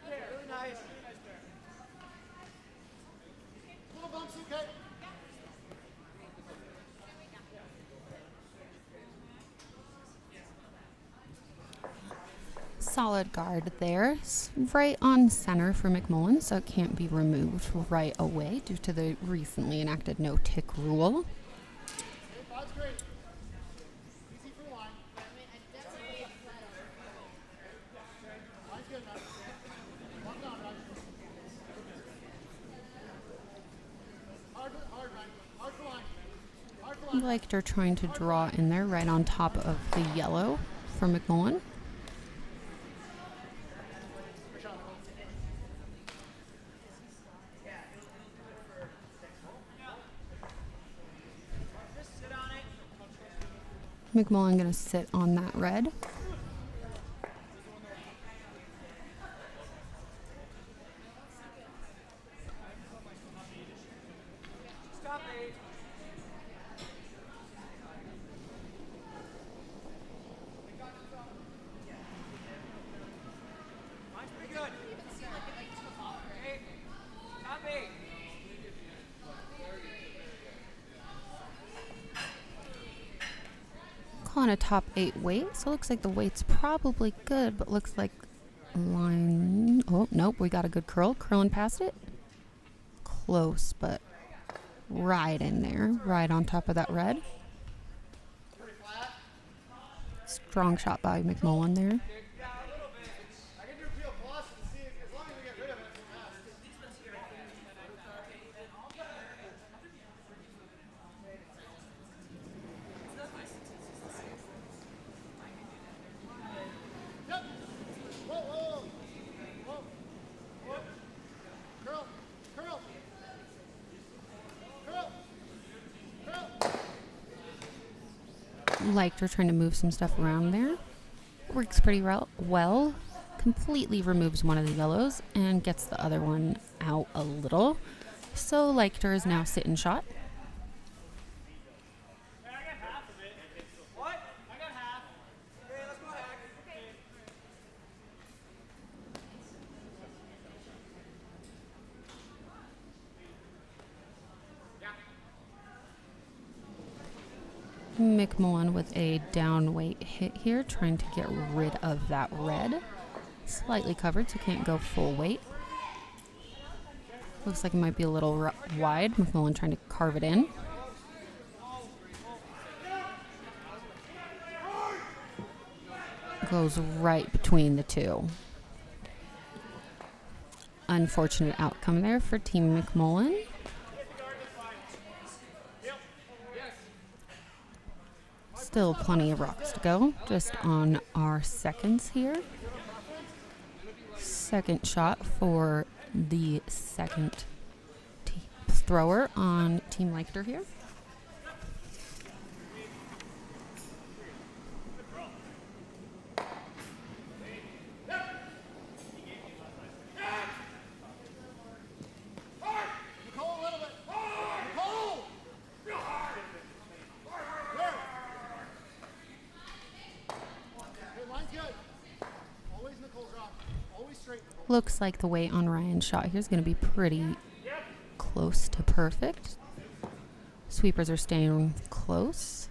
There. Really nice. Really nice there. Little bumps, okay? Solid guard there, right on center for McMullin, so it can't be removed right away due to the recently enacted no-tick rule. Okay, five's great. Easy for line. Line's good, man. Walk down, Ryan. Hard, Ryan. Hard for line. Hard for line. Leichter trying to draw in there right on top of the yellow for McMullin. McMullin going to sit on that red. Stop 8. on a top 8 weight, so it looks like the weight's probably good, but looks like line. Oh, nope, we got a good curl. Curling past it. Close, but right in there, right on top of that red. Strong shot by McMullin there. I can do peel plus and see if, as long as we get rid of it, it's a pass. Yep. Whoa, whoa, whoa. Whoa. Curl, curl. Curl. Curl. Leichter trying to move some stuff around there. Works pretty well. Completely removes one of the yellows and gets the other one out a little. So Leichter is now sit and shot. I got half of it. What? I got half. Okay, let's go hack. Okay. McMullin with a down weight hit here, trying to get rid of that red. Slightly covered, so can't go full weight. Looks like it might be a little wide. McMullin trying to carve it in. Goes right between the two. Unfortunate outcome there for Team McMullin. Still plenty of rocks to go, just on our seconds here. Second shot for the second thrower on Team Leichter here. Nicole, a little bit. Nicole! Real hard. There. Okay, line's good. Always Nicole drop. Always straight, Nicole. Looks like the weight on Ryan's shot here is going to be pretty close to perfect. Sweepers are staying close.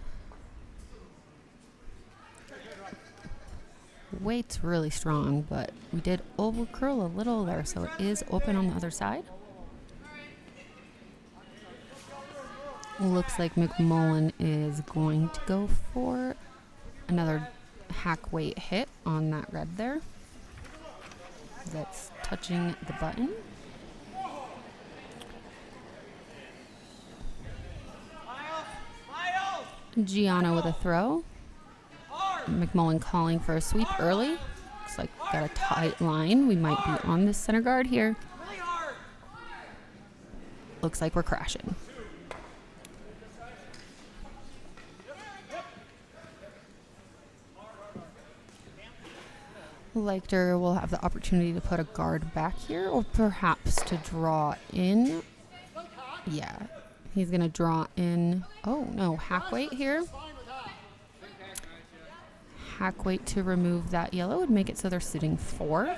Weight's really strong, but we did over curl a little there, so it is open on the other side. Looks like McMullin is going to go for another hack weight hit on that red there. That's touching the button. Gianna with a throw. McMullin calling for a sweep early. Looks like got a tight line. We might be on the center guard here. Looks like we're crashing. Leichter will have the opportunity to put a guard back here, or perhaps to draw in. Yeah, he's going to draw in. Oh, no, hack weight here. Hack weight to remove that yellow would make it so they're sitting 4.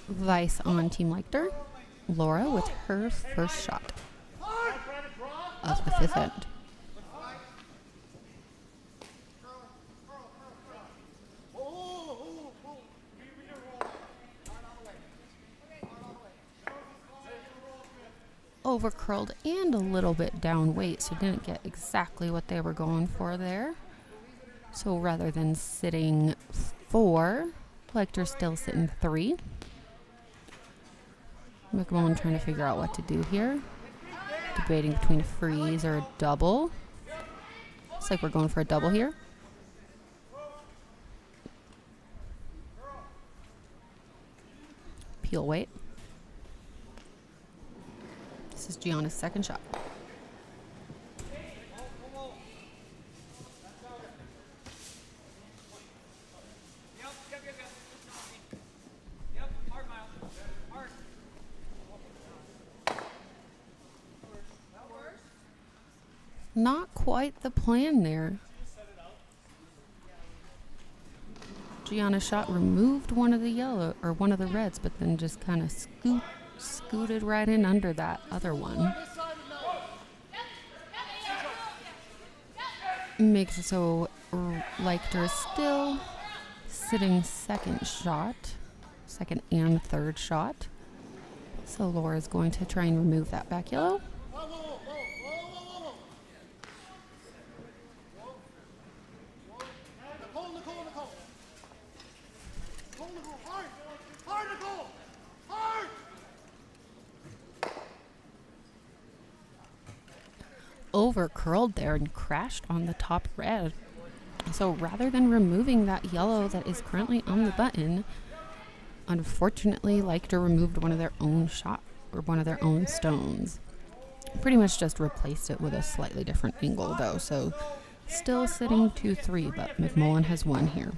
Vice on Team Leichter. Laura with her first shot of the 5th end. Over curled and a little bit down weight, so didn't get exactly what they were going for there. So rather than sitting 4, Leichter still sitting 3. McMullin trying to figure out what to do here. Debating between a freeze or a double. Looks like we're going for a double here. Peel weight. This is Gianna's second shot. Not quite the plan there. Gianna's shot removed one of the yellow or one of the reds, but then just kind of scooted right in under that other one. Makes it so Leichter is still sitting second and third shot. So Laura's going to try and remove that back yellow. Over curled there and crashed on the top red. So rather than removing that yellow that is currently on the button, unfortunately Leichter removed one of their own stones. Pretty much just replaced it with a slightly different angle though, so still sitting 2-3, but McMullin has won here.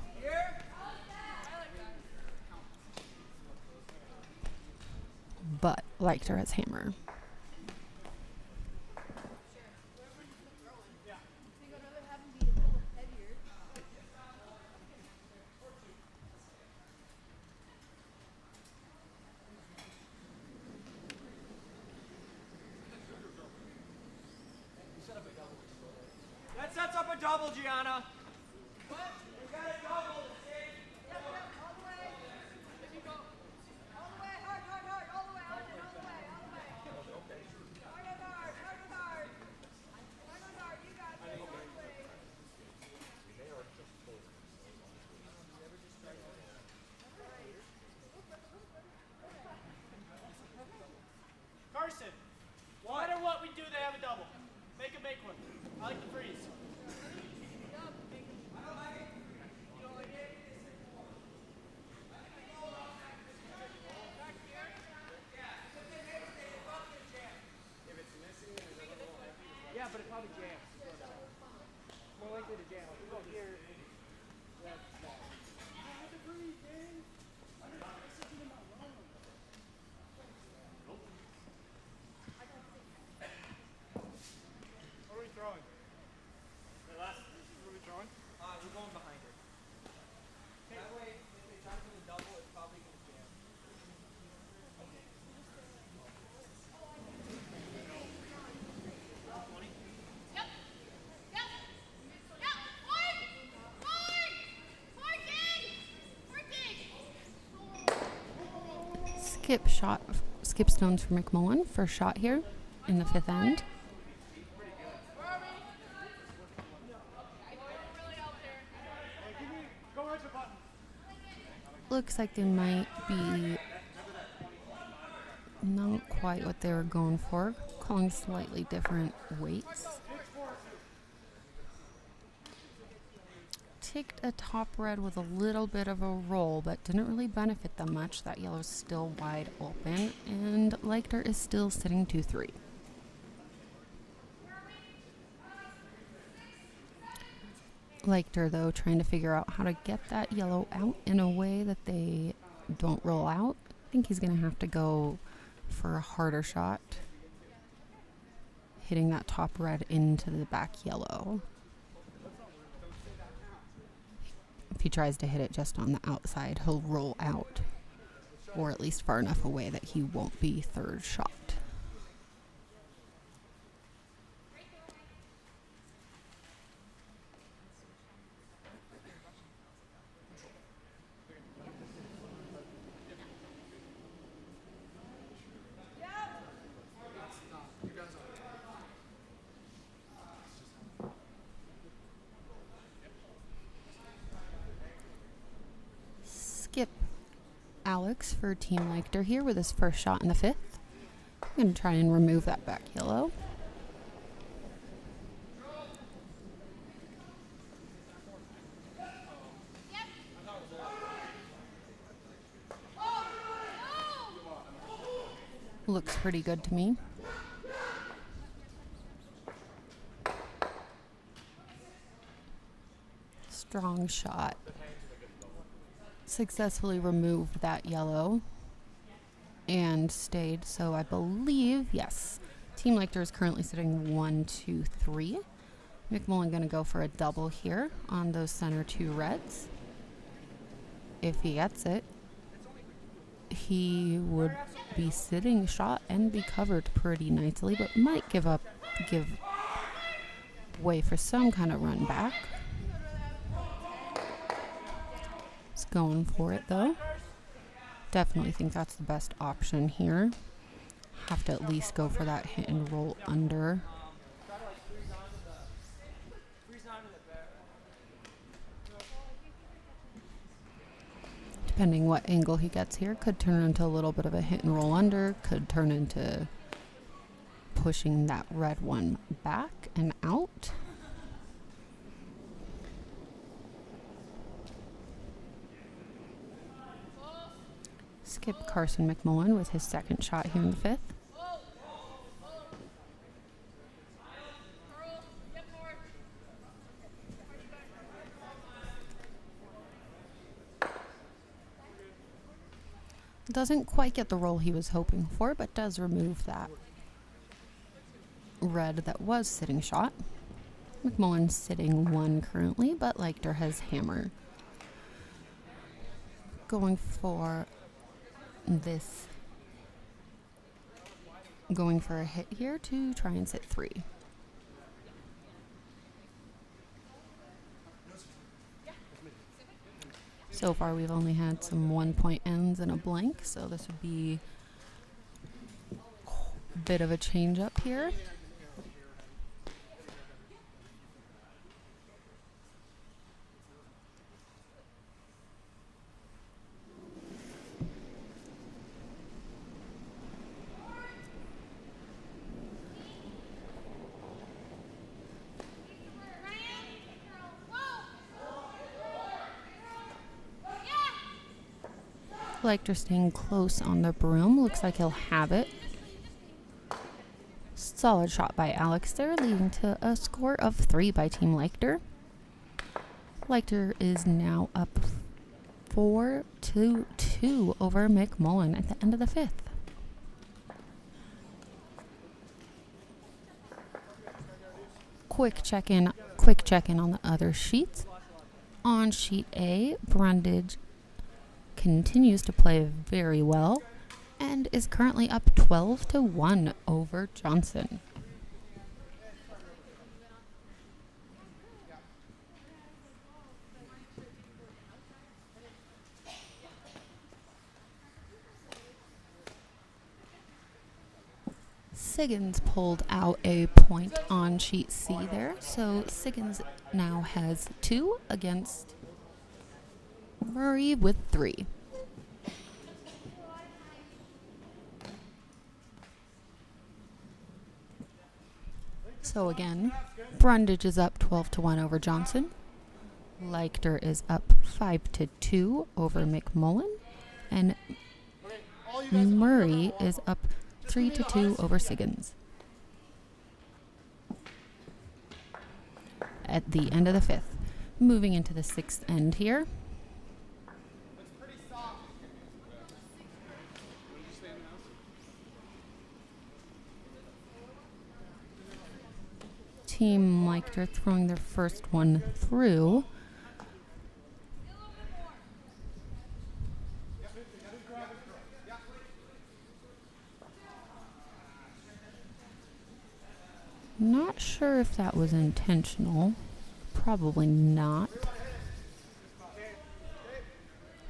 But Leichter has hammer. That sets up a double, Gianna. What? We got a double. Yep, all the way. There you go. All the way, hard, all the way, all the way. Hard. You got this, all the way. Carson, no matter what we do, they have a double. Make one. I like the freeze. Yeah, but it probably jams. More likely to jam. If we go here, that's bad. What are we throwing? The last, what are we throwing? We're going behind her. That way, if they try for the double, it's probably going to jam. Skip stones for McMullin. First shot here in the fifth end. Looks like they might be not quite what they were going for. Calling slightly different weights. Ticked a top red with a little bit of a roll, but didn't really benefit them much. That yellow's still wide open, and Leichter is still sitting 2-3. Leichter, though, trying to figure out how to get that yellow out in a way that they don't roll out. I think he's going to have to go for a harder shot, hitting that top red into the back yellow. If he tries to hit it just on the outside, he'll roll out, or at least far enough away that he won't be third shot. Skip Alex for Team Leichter here with his first shot in the fifth. I'm going to try and remove that back yellow. Looks pretty good to me. Strong shot. Successfully removed that yellow and stayed. So I believe, yes, Team Leichter is currently sitting 1-2-3. McMullin going to go for a double here on those center two reds. if he gets it, he would be sitting shot and be covered pretty nicely, but might give way for some kind of run back. He's going for it though. Definitely think that's the best option here. Have to at least go for that hit and roll under. Try to like freeze onto the back. Depending what angle he gets here, could turn into a little bit of a hit and roll under, could turn into pushing that red one back and out. Skip Carson McMullin with his second shot here in the fifth. Doesn't quite get the roll he was hoping for, but does remove that red that was sitting shot. McMullin's sitting 1 currently, but Leichter has hammer. Going for a hit here to try and sit 3. So far we've only had some 1-point ends and a blank, so this would be a bit of a change up here. Leichter staying close on the broom. Looks like he'll have it. Solid shot by Alex there, leading to a score of 3 by Team Leichter. Leichter is now up 4-2 over McMullin at the end of the 5th. Quick check-in on the other sheets. On sheet A, Brundage continues to play very well and is currently up 12-1 over Johnson. Siggins pulled out a point on sheet C there, so Siggins now has 2 against Murray with 3. So again, Brundage is up 12-1 over Johnson. Leichter is up 5-2 over McMullin. And Murray is up 3-2 over Siggins. At the end of the 5th. Moving into the 6th end here. Team Leichter throwing their first one through. Not sure if that was intentional. Probably not.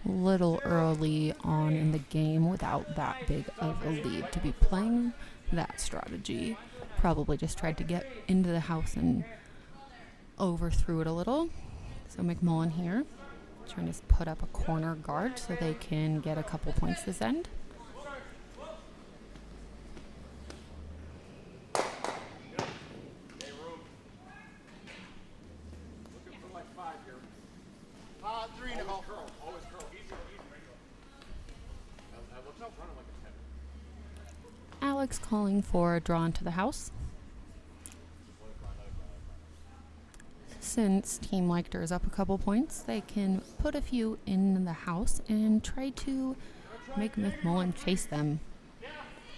Little early on in the game without that big of a lead to be playing that strategy. Probably just tried to get into the house and overthrew it a little. So McMullin here trying to put up a corner guard so they can get a couple points this end. Alex calling for a draw into the house. Since Team Leichter is up a couple points, they can put a few in the house and try to make McMullin chase them.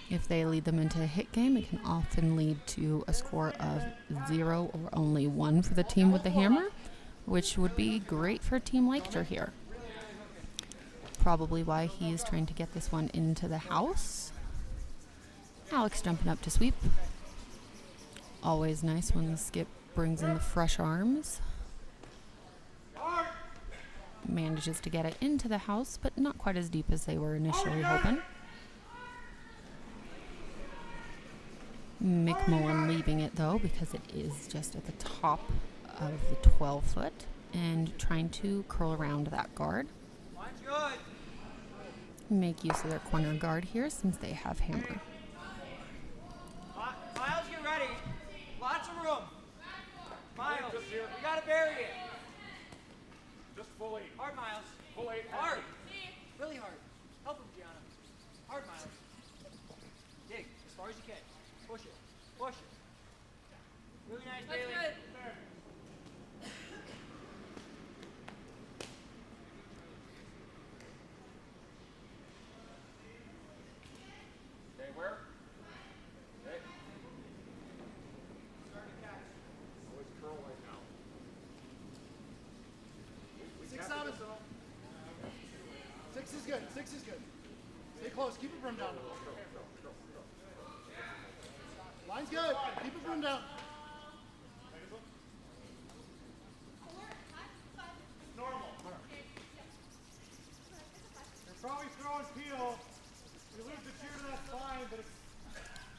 If they lead them into a hit game, it can often lead to a score of 0 or only 1 for the team with the hammer, which would be great for Team Leichter here. probably why he is trying to get this one into the house. Alex jumping up to sweep. Always nice when the skip brings in the fresh arms. Manages to get it into the house, but not quite as deep as they were initially hoping. McMullin leaving it though, because it is just at the top of the 12-foot and trying to curl around that guard. Line's good. Make use of their corner guard here since they have hammer. Miles, get ready. Lots of room. Miles, we gotta bury it. Just full 8. Hard, Miles. Full 8. Hard. Really hard. Help him, Gianna. Hard, Miles. Dig as far as you can. Push it. Push it. Really nice, That's Bailey. good. Okay, where? Okay. Always curl right now. We 6 tapped out this is out. 6 is good. 6 is good. Stay close. Keep it brim down. Line's good. Keep it brim down. Normal. You're probably throwing peel. You lose the cheer, that's fine, but it's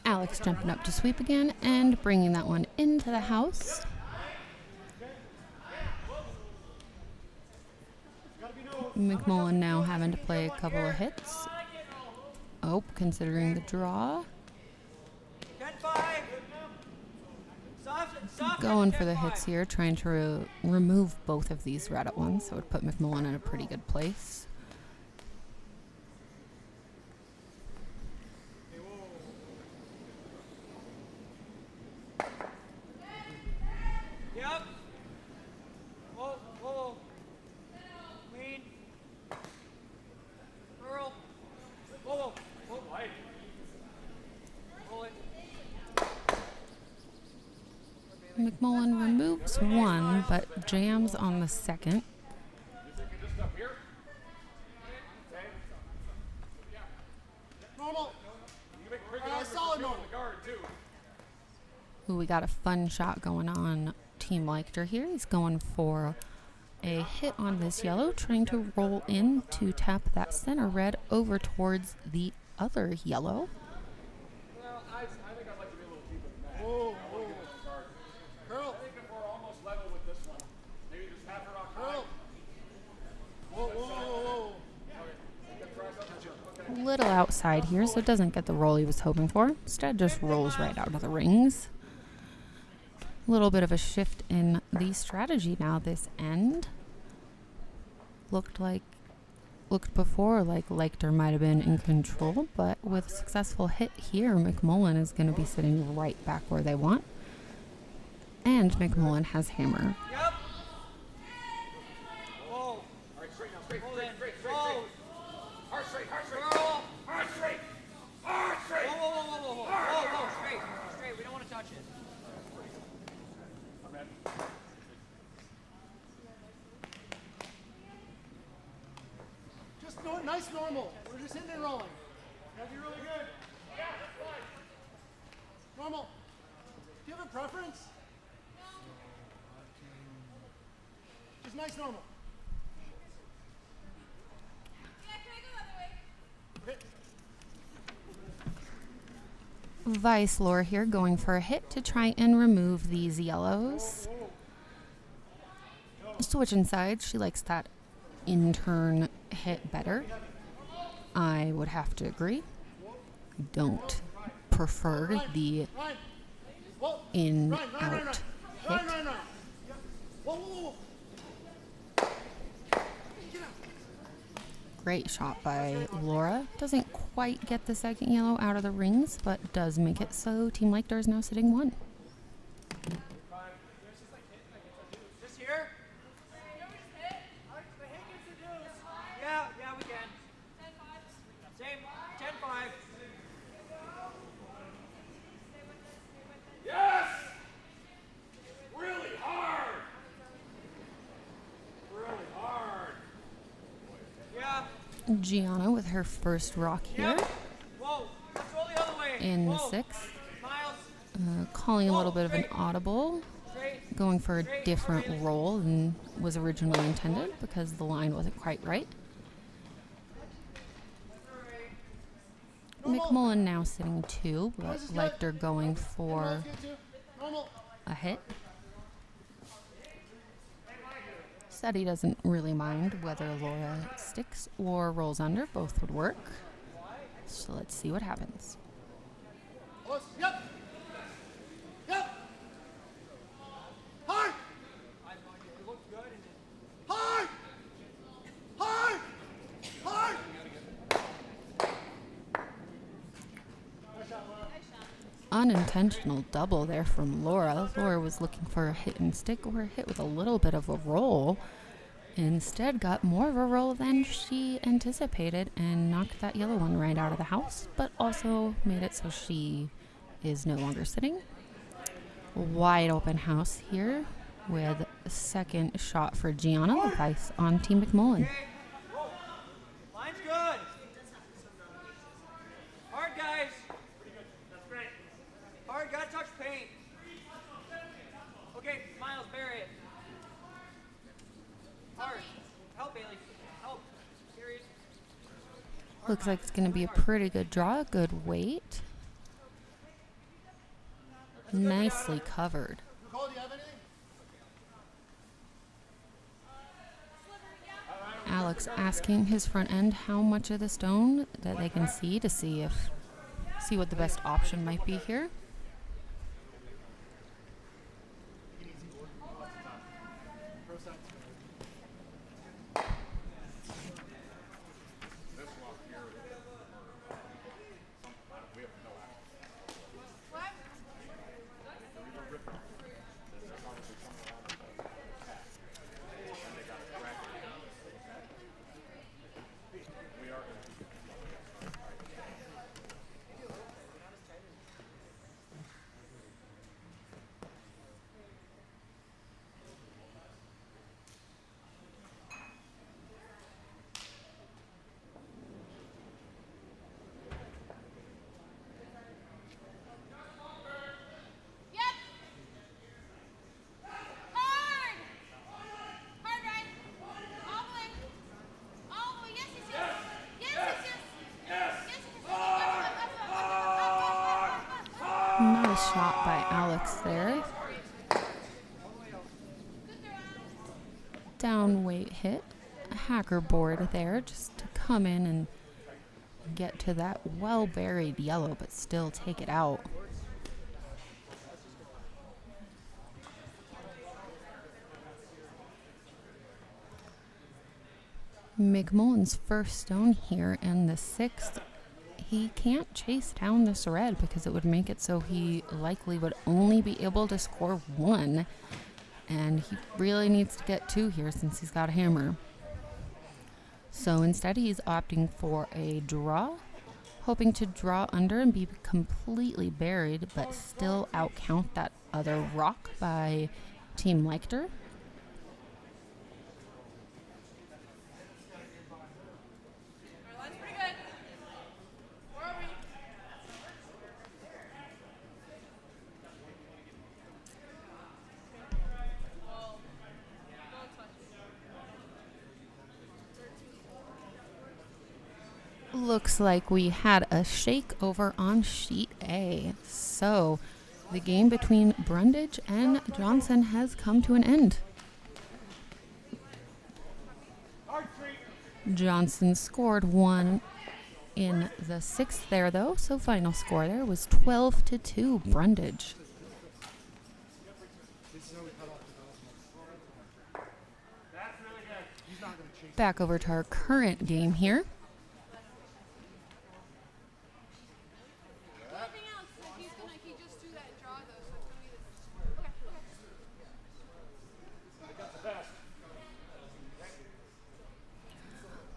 Alex jumping up to sweep again and bringing that one into the house. McMullin now having to play a couple of hits. Oh, considering the draw. 10-5. Soft. Going for the hits here, trying to remove both of these red at once, so it would put McMullin in a pretty good place. Yep. Whoa, whoa. Lean. Curl. Whoa, whoa. Whoa. light. Roll it. McMullin removes one, but jams on the second. You think you're just up here? Okay. Normal. You make pretty good Solid arguments for normal. the guard, too. Ooh, we got a fun shot going on Team Leichter here. He's going for a hit on this yellow, trying to roll in to tap that center red over towards the other yellow. Well, I think I'd like to be a little deeper than that. Whoa, I want to get to the guard. Curl. I think if we're almost level with this one, maybe just half a rock high. Curl. Whoa, whoa, whoa, whoa. Little outside here, so it doesn't get the roll he was hoping for. Instead, just rolls right out of the rings. A little bit of a shift in the strategy now this end. Looked before like Leichter might have been in control, but with a successful hit here, McMullin is going to be sitting right back where they want. And McMullin has hammer. Yep. Whoa. All right, straight now, straight, Roll straight, in. straight, straight, Roll. straight. Hard straight, hard straight. Curl. Hard straight. Hard straight. Whoa, whoa, whoa, whoa, whoa, whoa. Whoa, whoa. Straight. Straight. We don't want to touch it. I'm in. Just nice normal. We're just hitting and rolling. That'd be really good. Yeah, that's fine. Normal. Do you have a preference? Just nice normal. Okay. Vice Lore here going for a hit to try and remove these yellows. Switching sides, she likes that in-turn hit better. I would have to agree. I don't prefer the Ryan. Whoa. in-out Ryan. hit. Yep. Whoa, whoa, whoa. Get out. Great shot by Laura. Doesn't quite get the second yellow out of the rings, but does make it so Team Leichter is now sitting one. This here? Yeah, we can. Same. 10-5. Yes! Really hard. Really hard. Yeah. Gianna with her first rock here Whoa. Let's roll the other way. in the Whoa. sixth. Miles. Calling a little bit of an audible, Straight. going for a different roll than was originally intended because the line wasn't quite right. McMullin now sitting 2, but Leichter going for a hit. Said he doesn't really mind whether Laura sticks or rolls under, both would work. So let's see what happens. Yep. Yep. Hard. Hard. Hard. Hard. Unintentional double there from Laura. Laura was looking for a hit and stick or a hit with a little bit of a roll. Instead got more of a roll than she anticipated and knocked that yellow one right out of the house, but also made it so she is no longer sitting. Wide open house here with a second shot for Gianna with ice on Team McMullin. Line's good. Hard, guys. That's great. Hard, gotta touch paint. Okay, Miles, bury it. Hard. Help, Bailey. Help. Serious. Looks like it's going to be a pretty good draw, good weight. Nicely covered. Nicole, do you have anything? Alex asking his front end how much of the stone that they can see to see what the best option might be here. Nice shot by Alex there. Down weight hit. A hacker board there just to come in and get to that well-buried yellow, but still take it out. McMullin's first stone here in the sixth. He can't chase down this red because it would make it so he likely would only be able to score 1. And he really needs to get 2 here since he's got a hammer. So instead he's opting for a draw, hoping to draw under and be completely buried, but still outcount that other rock by Team Leichter. Looks like we had a shake over on sheet A. So the game between Brundage and Johnson has come to an end. Johnson scored 1 in the sixth there, though. So final score there was 12-2 Brundage. Back over to our current game here.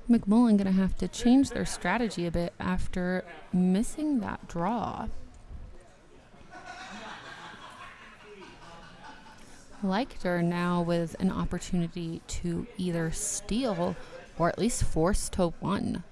McMullin going to have to change their strategy a bit after missing that draw. Leichter now with an opportunity to either steal or at least force to 1.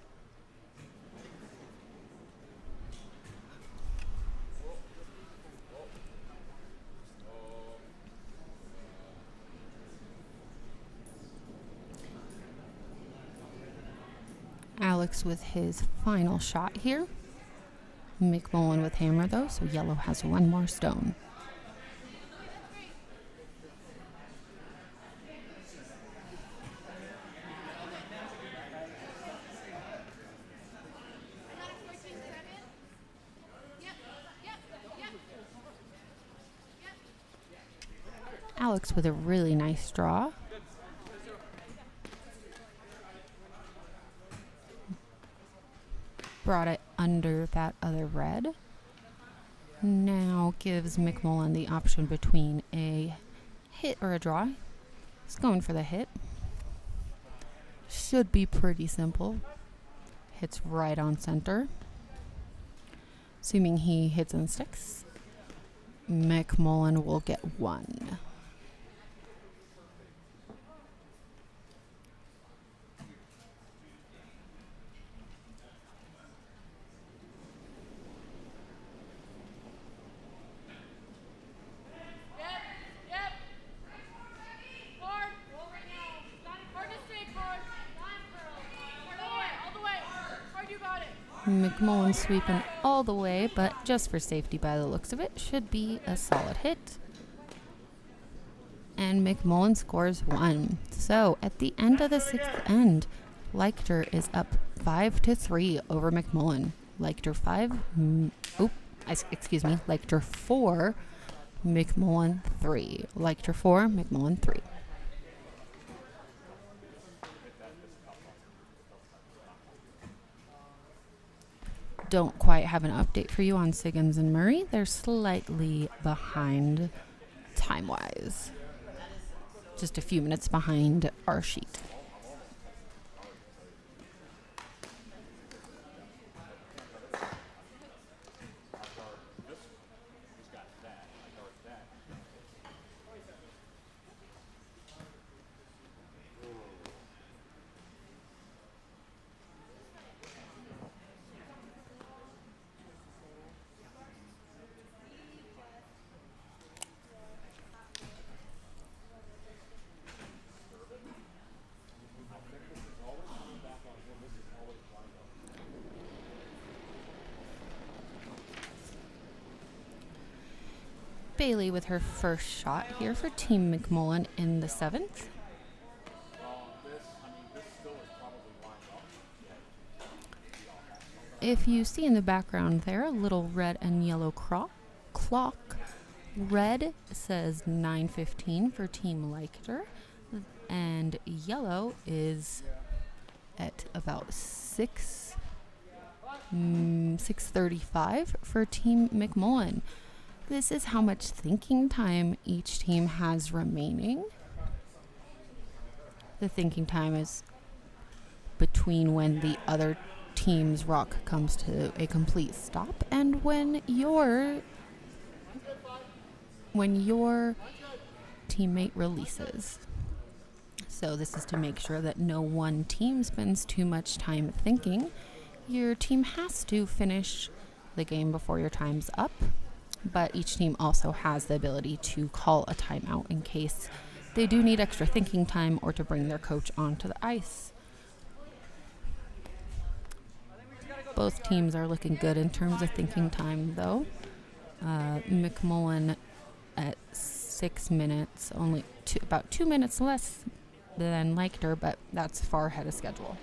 Alex with his final shot here. McMullin with hammer though, so yellow has one more stone. Alex with a really nice draw. Brought it under that other red. Now gives McMullin the option between a hit or a draw. He's going for the hit. Should be pretty simple. Hits right on center. Assuming he hits and sticks, McMullin will get one. McMullin sweeping all the way, but just for safety by the looks of it, should be a solid hit. And McMullin scores one. So at the end of the sixth end, Leichter is up 5-3 over McMullin. Leichter 4, McMullin 3. Leichter 4, McMullin 3. Don't quite have an update for you on Siggins and Murray. They're slightly behind time-wise. Just a few minutes behind our sheet. Bailey with her first shot here for Team McMullin in the seventh. If you see in the background there a little red and yellow clock, red says 9:15 for Team Leichter, and yellow is at about 6:35 for Team McMullin. This is how much thinking time each team has remaining. The thinking time is between when the other team's rock comes to a complete stop and when your teammate releases. So this is to make sure that no one team spends too much time thinking. Your team has to finish the game before your time's up. But each team also has the ability to call a timeout in case they do need extra thinking time or to bring their coach onto the ice. Both teams are looking good in terms of thinking time, though. McMullin at 6 minutes, only about 2 minutes less than Leichter, but that's far ahead of schedule.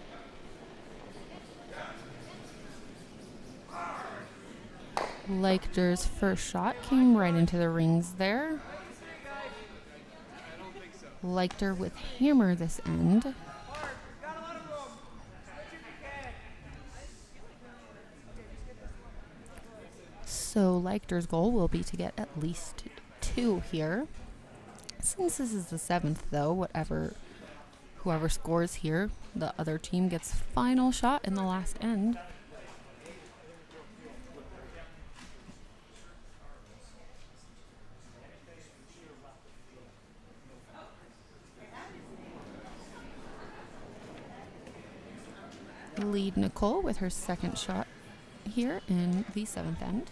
Leichter's first shot came right into the rings there. Leichter with hammer this end. So Leichter's goal will be to get at least 2 here. Since this is the 7th, though, whoever scores here, the other team gets final shot in the last end. Lead Nicole with her second shot here in the 7th end.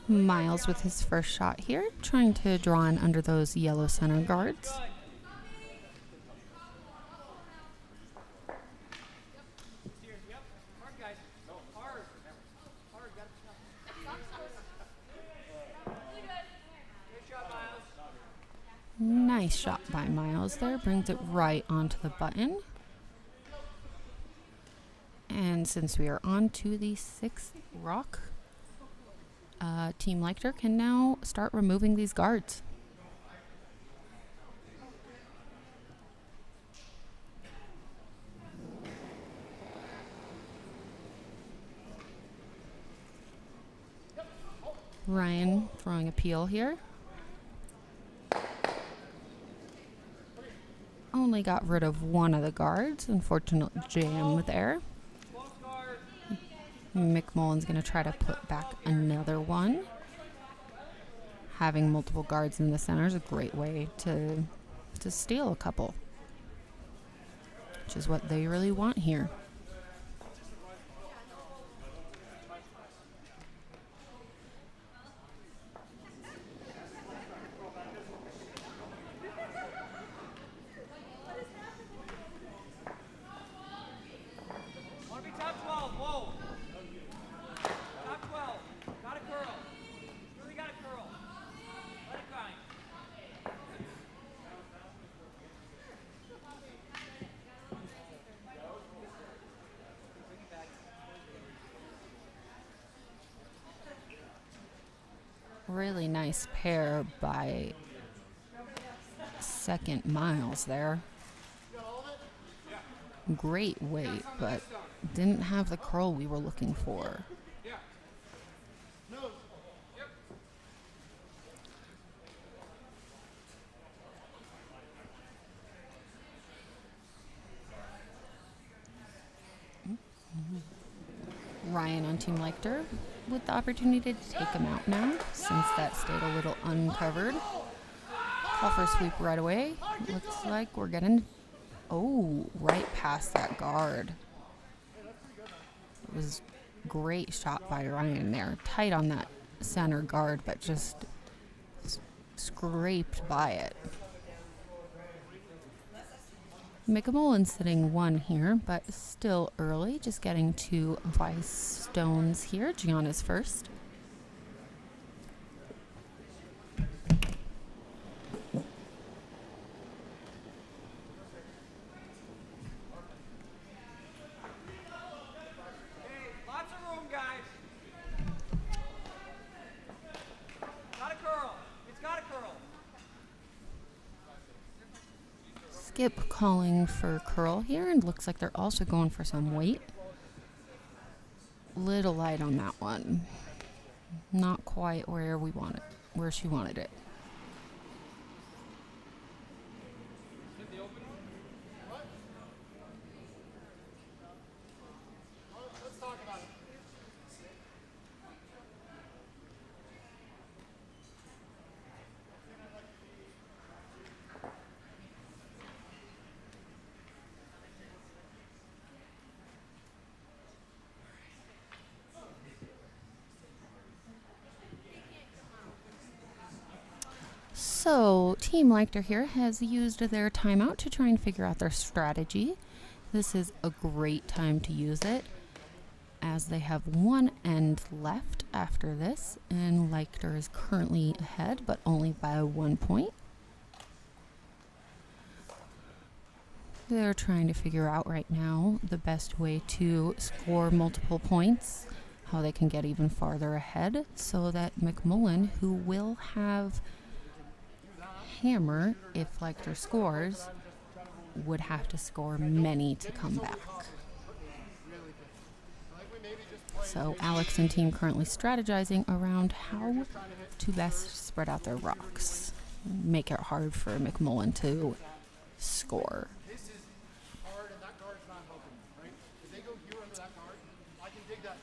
Miles with his first shot here, trying to draw in under those yellow center guards. Steers, yep. Hard, guys. Hard. Hard, got Good shot, Miles. Nice shot by Miles there, brings it right onto the button. And since we are on to the 6th rock, Team Leichter can now start removing these guards. Ryan throwing a peel here. Only got rid of one of the guards. Unfortunate jam there. McMullin's going to try to put back another one. Having multiple guards in the center is a great way to steal a couple, which is what they really want here. Want to be top 12. Whoa. Top 12. Got a curl. Really got a curl. Let it grind. Really nice pair by second Miles there. Great weight, but didn't have the curl we were looking for. Ryan on Team Leichter with the opportunity to take him out now, since that stayed a little uncovered. Call for a sweep right away. Looks like we're getting, right past that guard. It was great shot by Ryan there. Tight on that center guard, but just scraped by it. McMullin sitting 1 here, but still early. Just getting 2 vice stones here. Gianna's first. Hey, lots of room, guys. Got a curl. It's got a curl. Skip calling for curl here, and looks like they're also going for some weight. Little light on that one. Not quite where we wanted, where she wanted it. Let's talk about it. So, Team Leichter here has used their timeout to try and figure out their strategy. This is a great time to use it, as they have 1 end left after this, and Leichter is currently ahead, but only by 1 point. They're trying to figure out right now the best way to score multiple points, how they can get even farther ahead, so that McMullin, who will have hammer if Leichter scores, would have to score many to come back. So Alex and team currently strategizing around how to best spread out their rocks, make it hard for McMullin to score. This is hard, and that guard's not helping me, right? If they go here under that guard, I can dig that.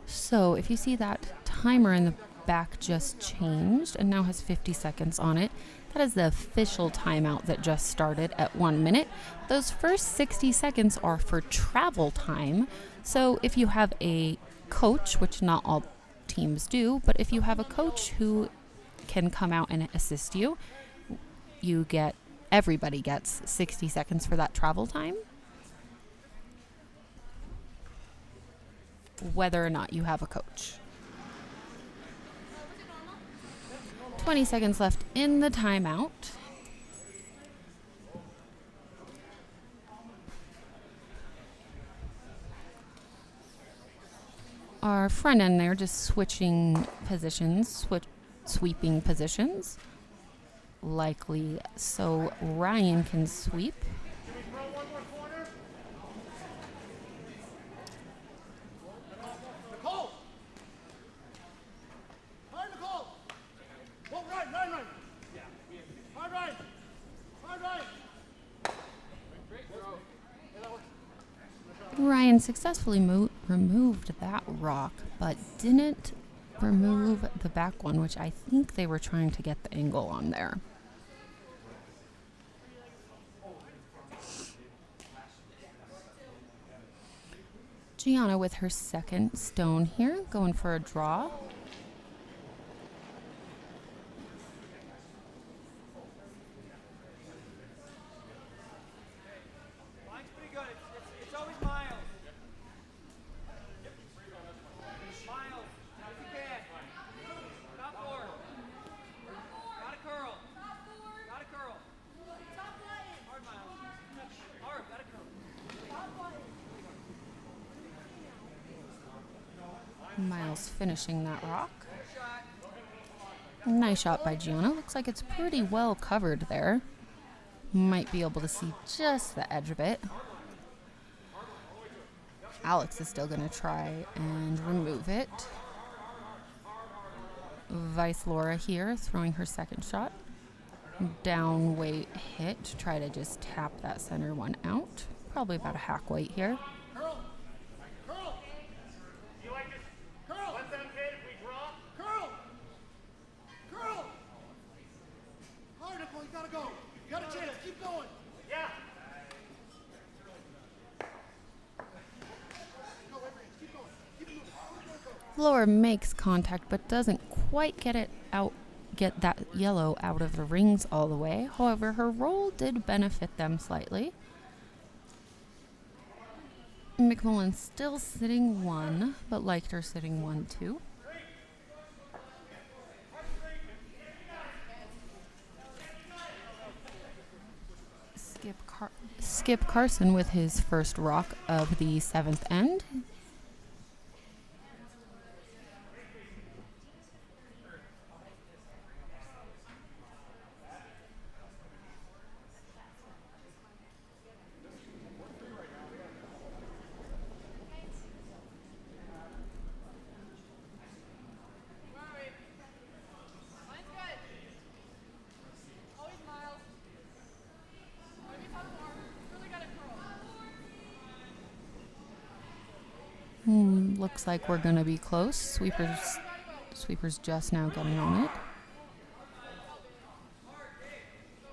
So if you see that timer in the back just changed and now has 50 seconds on it, that is the official timeout that just started at 1 minute. Those first 60 seconds are for travel time. So if you have a coach, which not all teams do, but if you have a coach who can come out and assist you, everybody gets 60 seconds for that travel time, whether or not you have a coach. 20 seconds left in the timeout. Our front end there just switching positions, sweeping positions. Likely so Ryan can sweep. Can we throw one more corner? Nicole! Hard, Nicole! Well, Ryan! Hard, Ryan! Ryan successfully removed that rock, but didn't remove the back one, which I think they were trying to get the angle on there. Gianna with her second stone here, going for a draw. Line's pretty good. It's always Miles. Miles, if you can. Top four. Got a curl. Got a curl. Hard, Miles. Hard, got a curl. Miles finishing that rock. Shot. Nice shot by Gianna. Looks like it's pretty well covered there. Might be able to see just the edge of it. Alex is still going to try and remove it. Vice Laura here throwing her second shot. Down weight hit to try to just tap that center one out. Probably about a hack weight here. Curl! Do you like this? Curl! Let them hit if we draw? Curl! Hard, Nicole, you gotta go. You got a chance, keep going. Yeah. Go, Avery, keep going. Keep moving. Laura makes contact but doesn't quite get that yellow out of the rings all the way. However, her roll did benefit them slightly. McMullin still sitting 1, but Leichter sitting 1 too. Skip Carson with his first rock of the 7th end. Line's good. Always Miles. Maybe top four. Really got it curl. Looks like we're gonna be close. Sweeper's just now getting on it.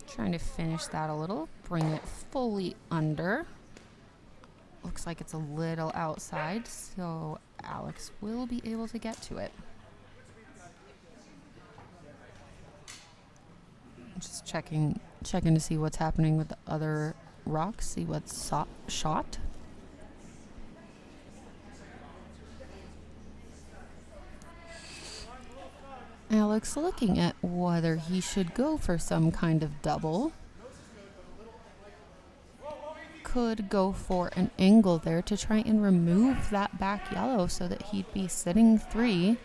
Trying to finish that a little. Bring it fully under. Looks like it's a little outside, so Alex will be able to get to it. Just checking to see what's happening with the other rocks, see what's shot. Alex looking at whether he should go for some kind of double. Could go for an angle there to try and remove that back yellow so that he'd be sitting 3.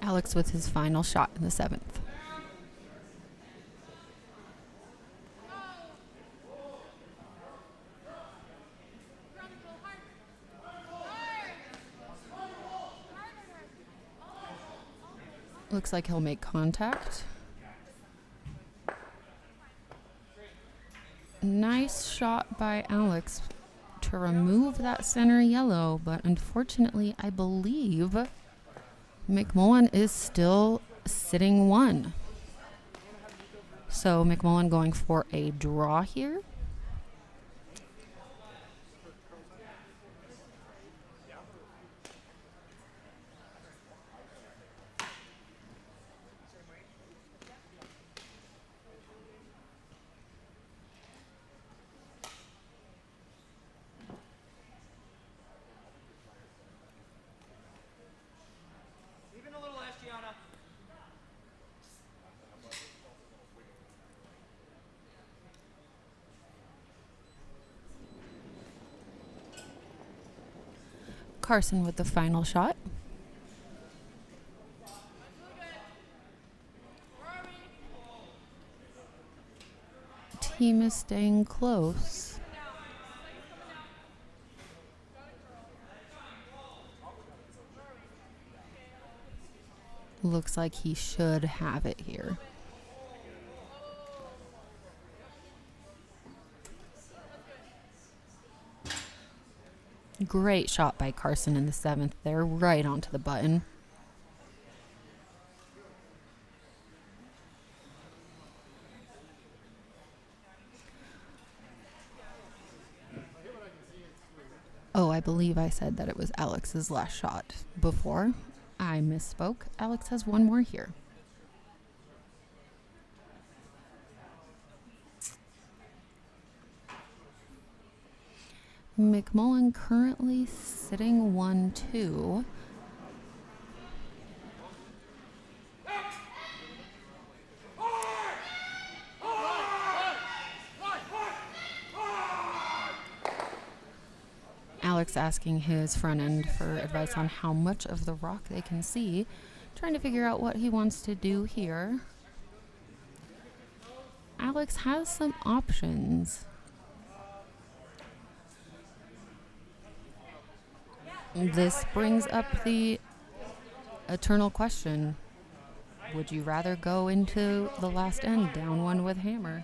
Alex with his final shot in the 7th. Looks like he'll make contact. Nice shot by Alex to remove that center yellow, but unfortunately, I believe McMullin is still sitting 1. So McMullin going for a draw here. Even a little less, Gianna. Carson with the final shot. Team is staying close. Looks like he should have it here. Great shot by Carson in the 7th there, right onto the button. Oh, I believe I said that it was Alex's last shot before. I misspoke. Alex has 1 more here. McMullin currently sitting 1-2. Alex asking his front end for advice on how much of the rock they can see, trying to figure out what he wants to do here. Alex has some options. This brings up the eternal question. Would you rather go into the last end down 1 with hammer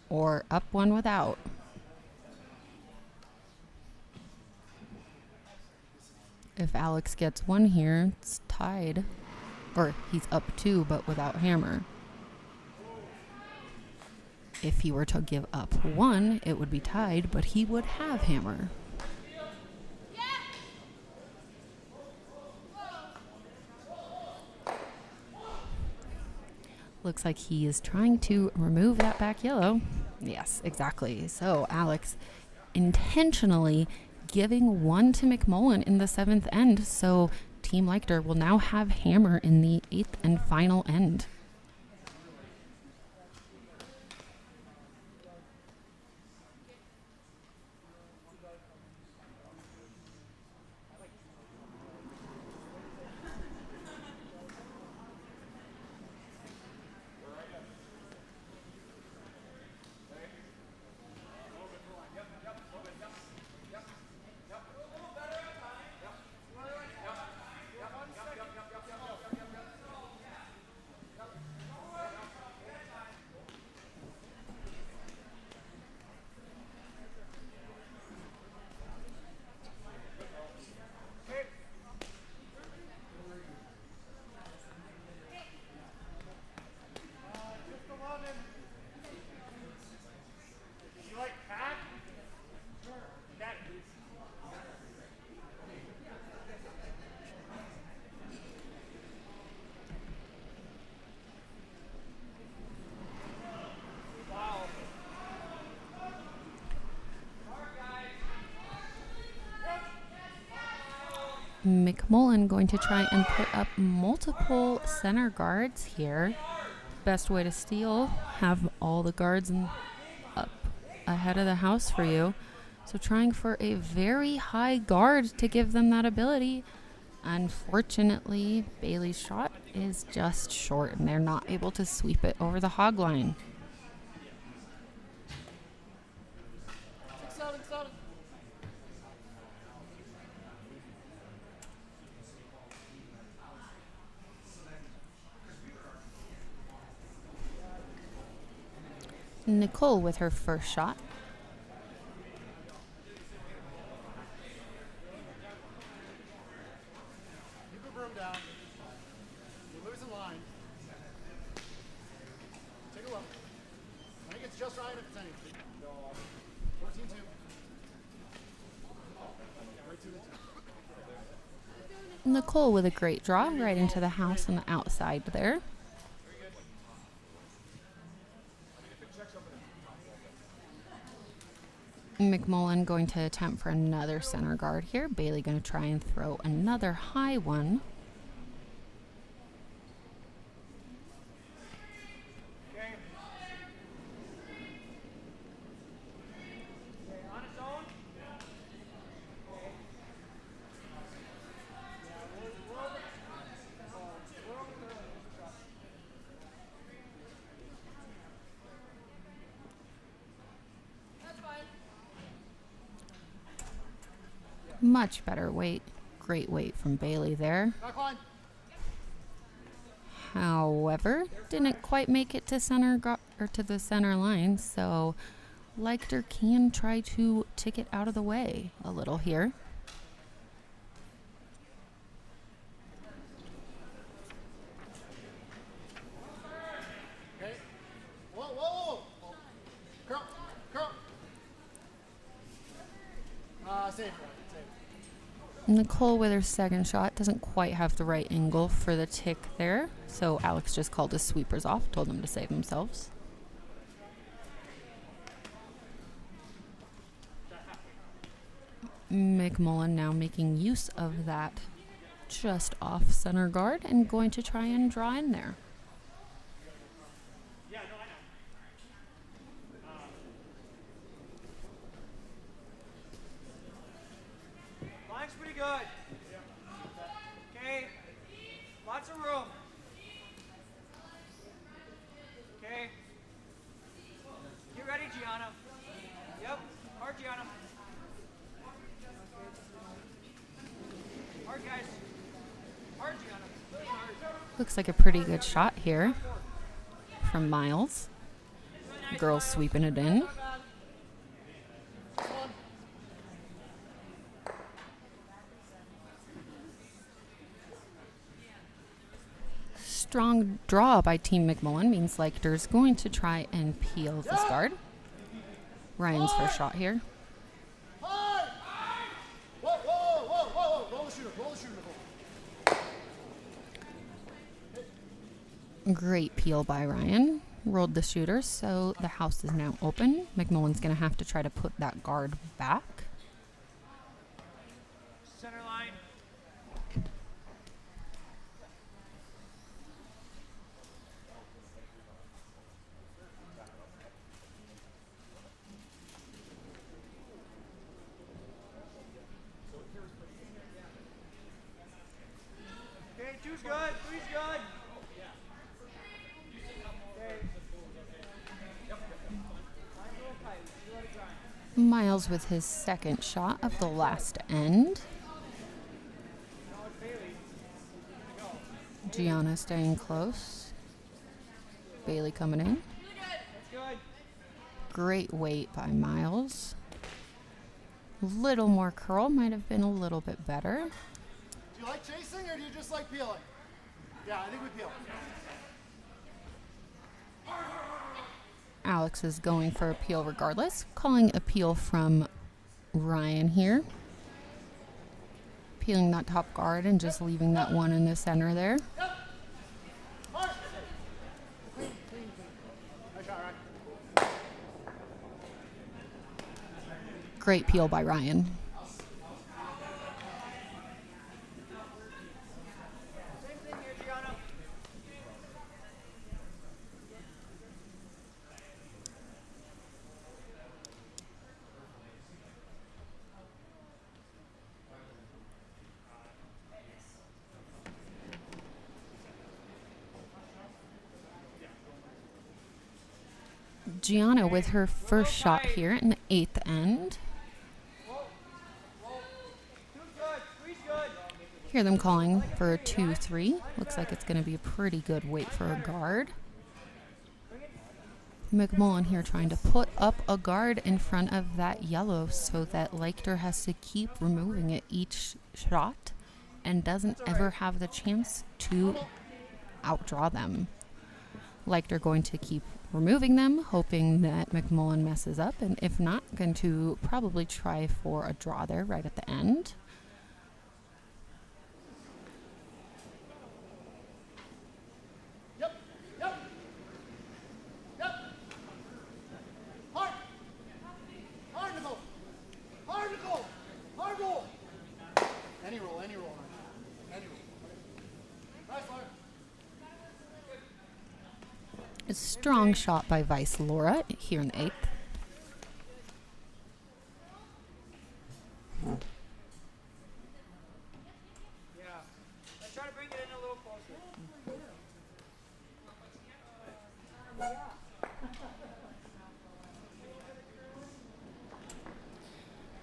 or up 1 without? If Alex gets 1 here, it's tied. Or he's up 2 but without hammer. If he were to give up 1, it would be tied, but he would have hammer. Looks like he is trying to remove that back yellow. Yes, exactly. So Alex intentionally giving 1 to McMullin in the 7th end. So Team Leichter will now have hammer in the 8th and final end. McMullin going to try and put up multiple center guards here. Best way to steal, have all the guards up ahead of the house for you. So trying for a very high guard to give them that ability. Unfortunately, Bailey's shot is just short and they're not able to sweep it over the hog line. Nicole with her first shot. Keep the broom down. You're losing line. Take a look. I think it's just right if it's anything. 14-2. Right to the 2. Nicole with a great draw right into the house on the outside there. McMullin going to attempt for another center guard here. Bailey going to try and throw another high one. Much better weight. Great weight from Bailey there. Back line. However, didn't quite make it to to the center line, so Leichter can try to tick it out of the way a little here. Okay. Whoa, whoa, whoa. Curl, curl. Safe. Nicole with her second shot doesn't quite have the right angle for the tick there, so Alex just called his sweepers off, told them to save themselves. McMullin now making use of that just off center guard and going to try and draw in there. Line's pretty good. Okay. Lots of room. Okay. Get ready, Gianna. Yep. Hard, Gianna. Hard, guys. Hard, Gianna. Hard. Looks like a pretty good shot here from Miles. Girls sweeping it in. Strong draw by Team McMullin means Leichter's going to try and peel this guard. Ryan's first shot here. Whoa, whoa, whoa, whoa, whoa. Roll the shooter, Nicole. Great peel by Ryan. Rolled the shooter, so the house is now open. McMullin's going to have to try to put that guard back. Center line. Okay, two's good, three's good. Miles with his second shot of the last end. Gianna staying close. Bailey coming in. Great weight by Miles. Little more curl, might have been a little bit better. Do you like chasing or do you just like peeling? Yeah, I think we peel. Alex is going for a peel regardless. Calling a peel from Ryan here. Peeling that top guard and just leaving that one in the center there. Yep. Hard. Clean. Nice shot, Ryan. Great peel by Ryan. Same thing here, Gianna. Gianna with her first shot here in the 8th end. Two's good, three's good. Hear them calling for a 2-3. Looks like it's going to be a pretty good weight for a guard. McMullin here trying to put up a guard in front of that yellow so that Leichter has to keep removing it each shot and doesn't ever have the chance to outdraw them. Leichter going to keep removing them, hoping that McMullin messes up, and if not, going to probably try for a draw there right at the end. A strong shot by Vice Laura here in the 8th. Yeah. Let's try to bring it in a little closer.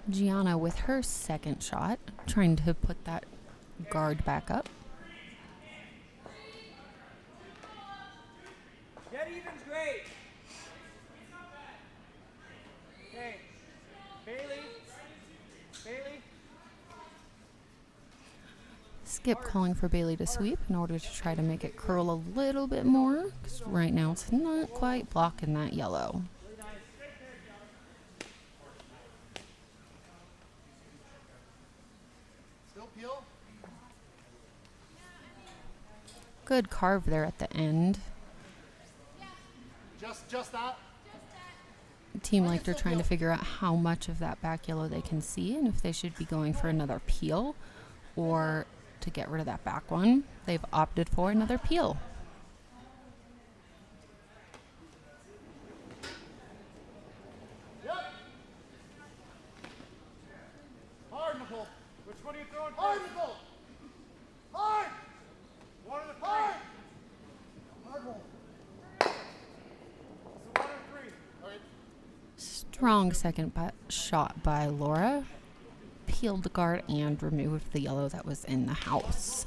Gianna with her second shot, trying to put that guard back up. Dead even's great. Okay. Bailey. Skip calling for Bailey to sweep in order to try to make it curl a little bit more, because right now it's not quite blocking that yellow. Still peel. Good carve there at the end. Just that. Team Leichter trying to figure out how much of that back yellow they can see and if they should be going for another peel or to get rid of that back one. They've opted for another peel. Yep. Hard, Nicole. Which one are you throwing? Hard, Nicole. Hard. One of the three. Hard. Hard roll. It's the 1 or 3. All right. Strong second shot by Laura. Peeled the guard and removed the yellow that was in the house.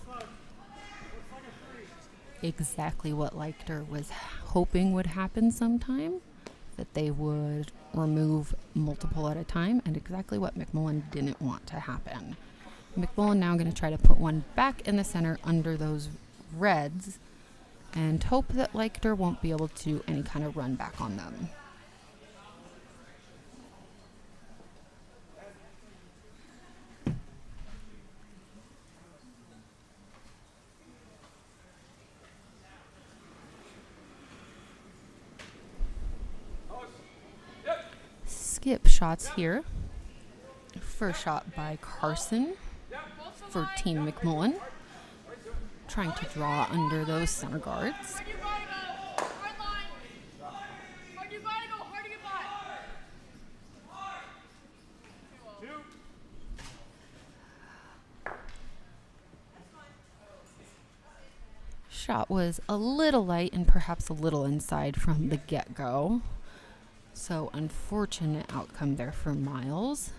Exactly what Leichter was hoping would happen sometime, that they would remove multiple at a time, and exactly what McMullin didn't want to happen. McMullin now going to try to put one back in the center under those reds and hope that Leichter won't be able to do any kind of run back on them. Skip shots here. First shot by Carson for Team McMullin, trying to draw under those center guards. Hard you gotta go. Hard line. Hard you gotta go. Hard to get by. 2. Shot was a little light and perhaps a little inside from the get-go. So unfortunate outcome there for Miles,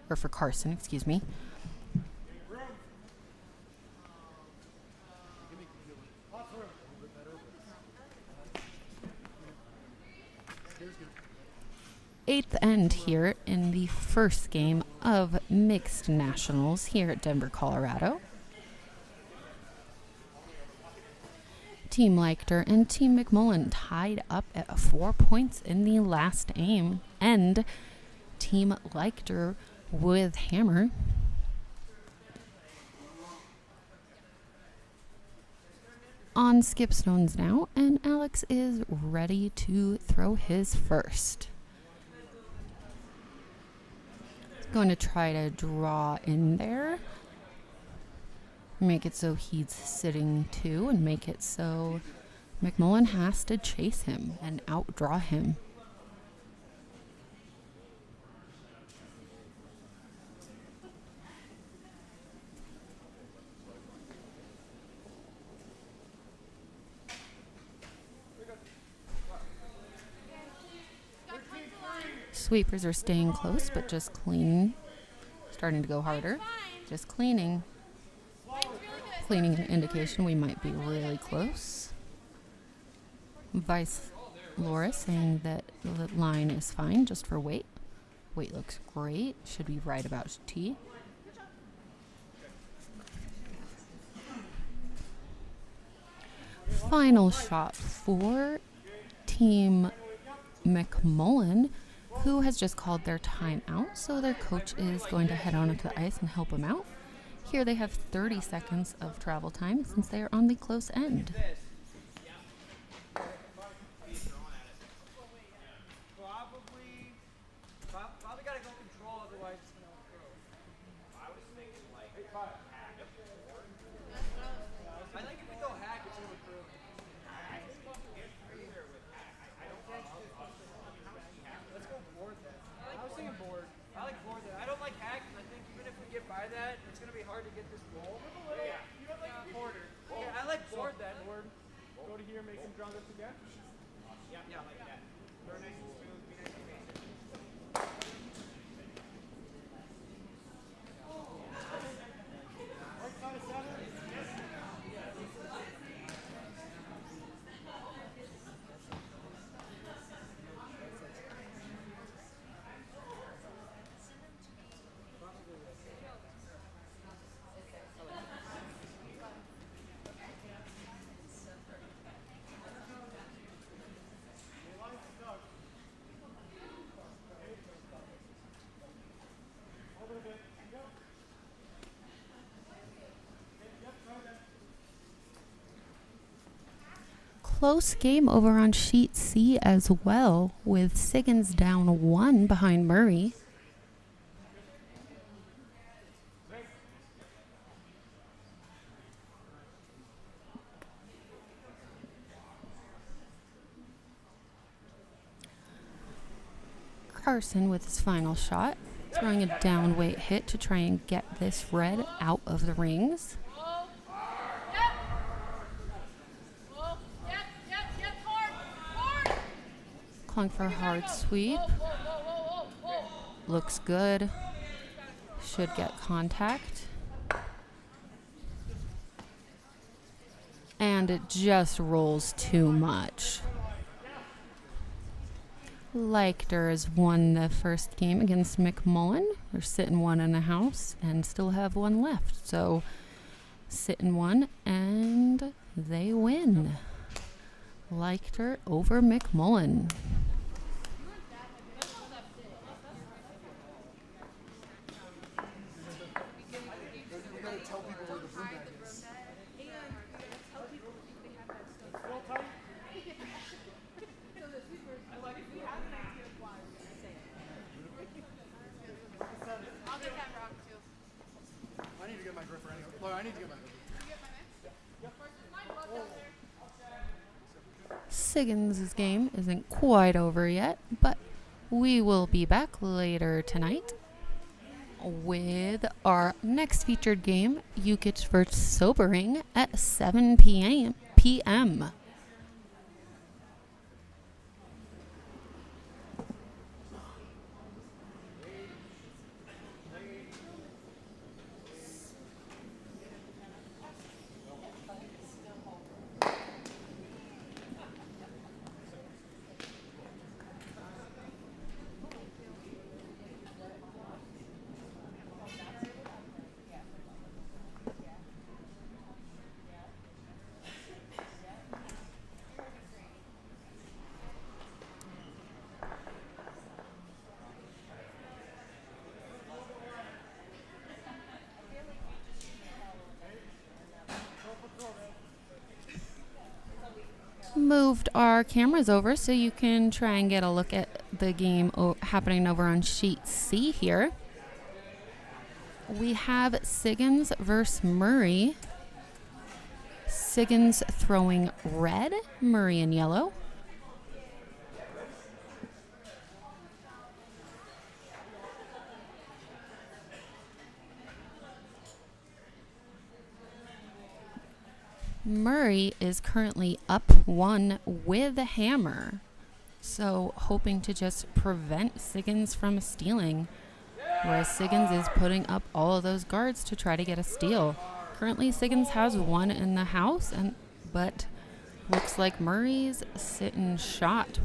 or for Carson, excuse me. Eighth end here in the first game of mixed nationals here at Denver, Colorado. Team Leichter and Team McMullin tied up at 4 points in the last end. Team Leichter with hammer. On skip stones now, and Alex is ready to throw his first. Going to try to draw in there. Make it so he's sitting too, and make it so McMullin has to chase him and outdraw him. Sweepers are staying close, but just clean. Starting to go harder. Just cleaning. Cleaning an indication we might be really close. Vice Laura saying that the line is fine just for weight. Weight looks great. Should be right about T. Final shot for Team McMullin, who has just called their timeout. So their coach is going to head on into the ice and help them out. Here they have 30 seconds of travel time since they are on the close end. Probably got to go control, otherwise it's going to go. I was thinking like hack. I think if we go hack, it's going to go. Let's go board then. I was thinking board. I like board then. I don't like hack. I think even if we get by that, it's going to be hard to get this goal. Yeah. You don't like border. Yeah, I like board then. Board. Go to here, make him draw this again. Yeah, like that. Very nice and smooth. Be nice and basic. Right side of center. Close game over on sheet C as well, with Siggins down 1 behind Murray. Carson with his final shot, throwing a down weight hit to try and get this red out of the rings. Calling for a hard sweep. Looks good. Should get contact. And it just rolls too much. Leichter has won the first game against McMullin. They're sitting 1 in the house and still have 1 left. So sitting 1 and they win. Leichter over McMullin. We gotta tell people where the broom bag is. I'll get that rock too. I need to get my gripper anyway. Laura, I need to get my gripper. Siggins' game isn't quite over yet, but we will be back later tonight with our next featured game, Yukich vs. Sobering, at 7 p.m. Moved our cameras over so you can try and get a look at the game happening over on sheet C here. We have Siggins versus Murray. Siggins throwing red, Murray in yellow. Murray is currently up 1 with a hammer, so hoping to just prevent Siggins from stealing, whereas Siggins is putting up all of those guards to try to get a steal. Currently, Siggins has 1 in the house, but Looks like Murray's sitting shot.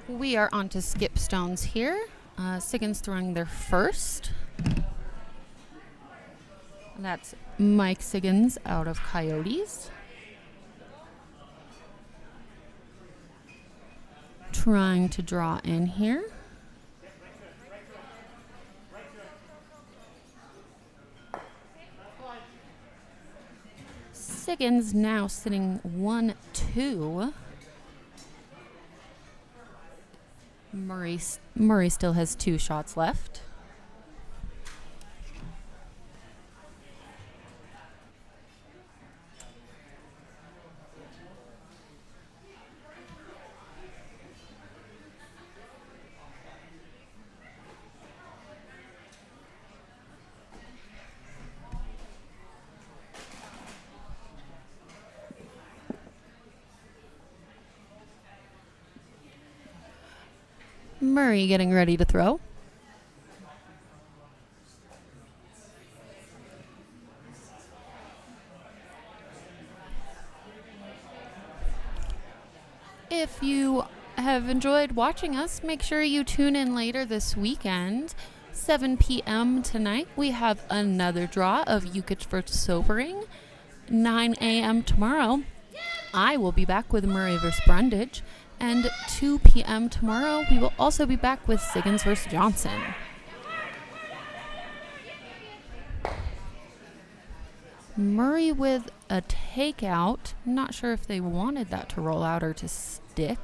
We are on to skip stones here. Siggins throwing their first. That's Mike Siggins out of Coyotes. Trying to draw in here. Siggins now sitting 1-2. Murray still has 2 shots left. Murray getting ready to throw. If you have enjoyed watching us, make sure you tune in later this weekend. 7 p.m. tonight, we have another draw of Yukich vs. Sobering. 9 a.m. tomorrow, I will be back with Murray vs. Brundage. And 2 p.m. tomorrow, we will also be back with Siggins vs. Johnson. Murray with a takeout. Not sure if they wanted that to roll out or to stick.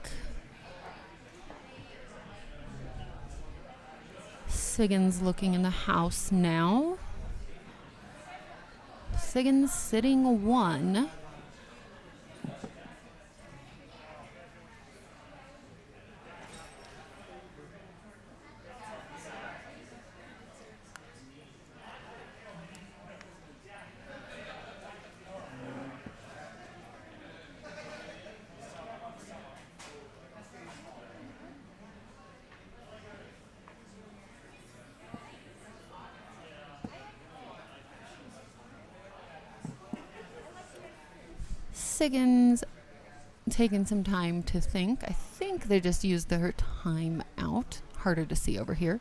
Siggins looking in the house now. Siggins sitting 1. Siggins taking some time to think. I think they just used their time out. Harder to see over here.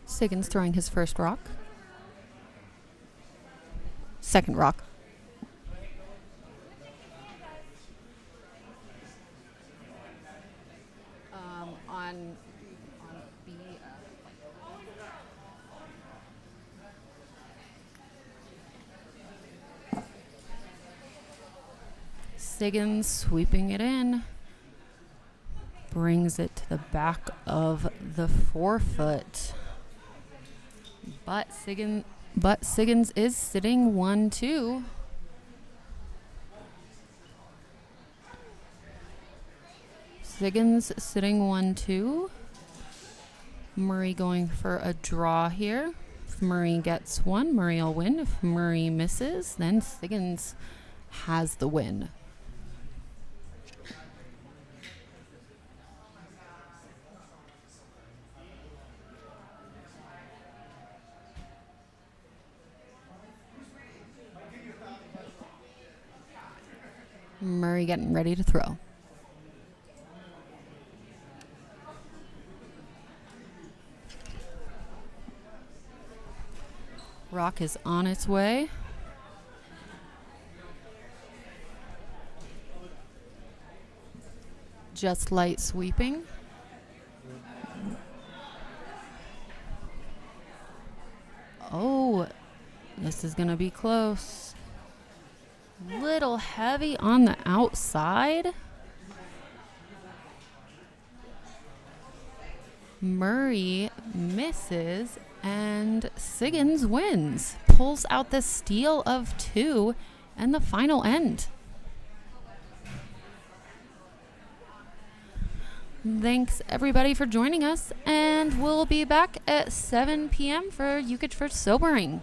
Siggins throwing his first rock. Second rock. On B. Siggins sweeping it in. Brings it to the back of the 4-foot. But Siggins is sitting 1-2. Siggins sitting 1-2. Murray going for a draw here. If Murray gets one, Murray will win. If Murray misses, then Siggins has the win. Murray getting ready to throw. Rock is on its way. Just light sweeping. Oh, this is going to be close. Little heavy on the outside. Murray misses and Siggins wins. Pulls out the steal of 2 and the final end. Thanks everybody for joining us, and we'll be back at 7 p.m. for Ukage for Sobering.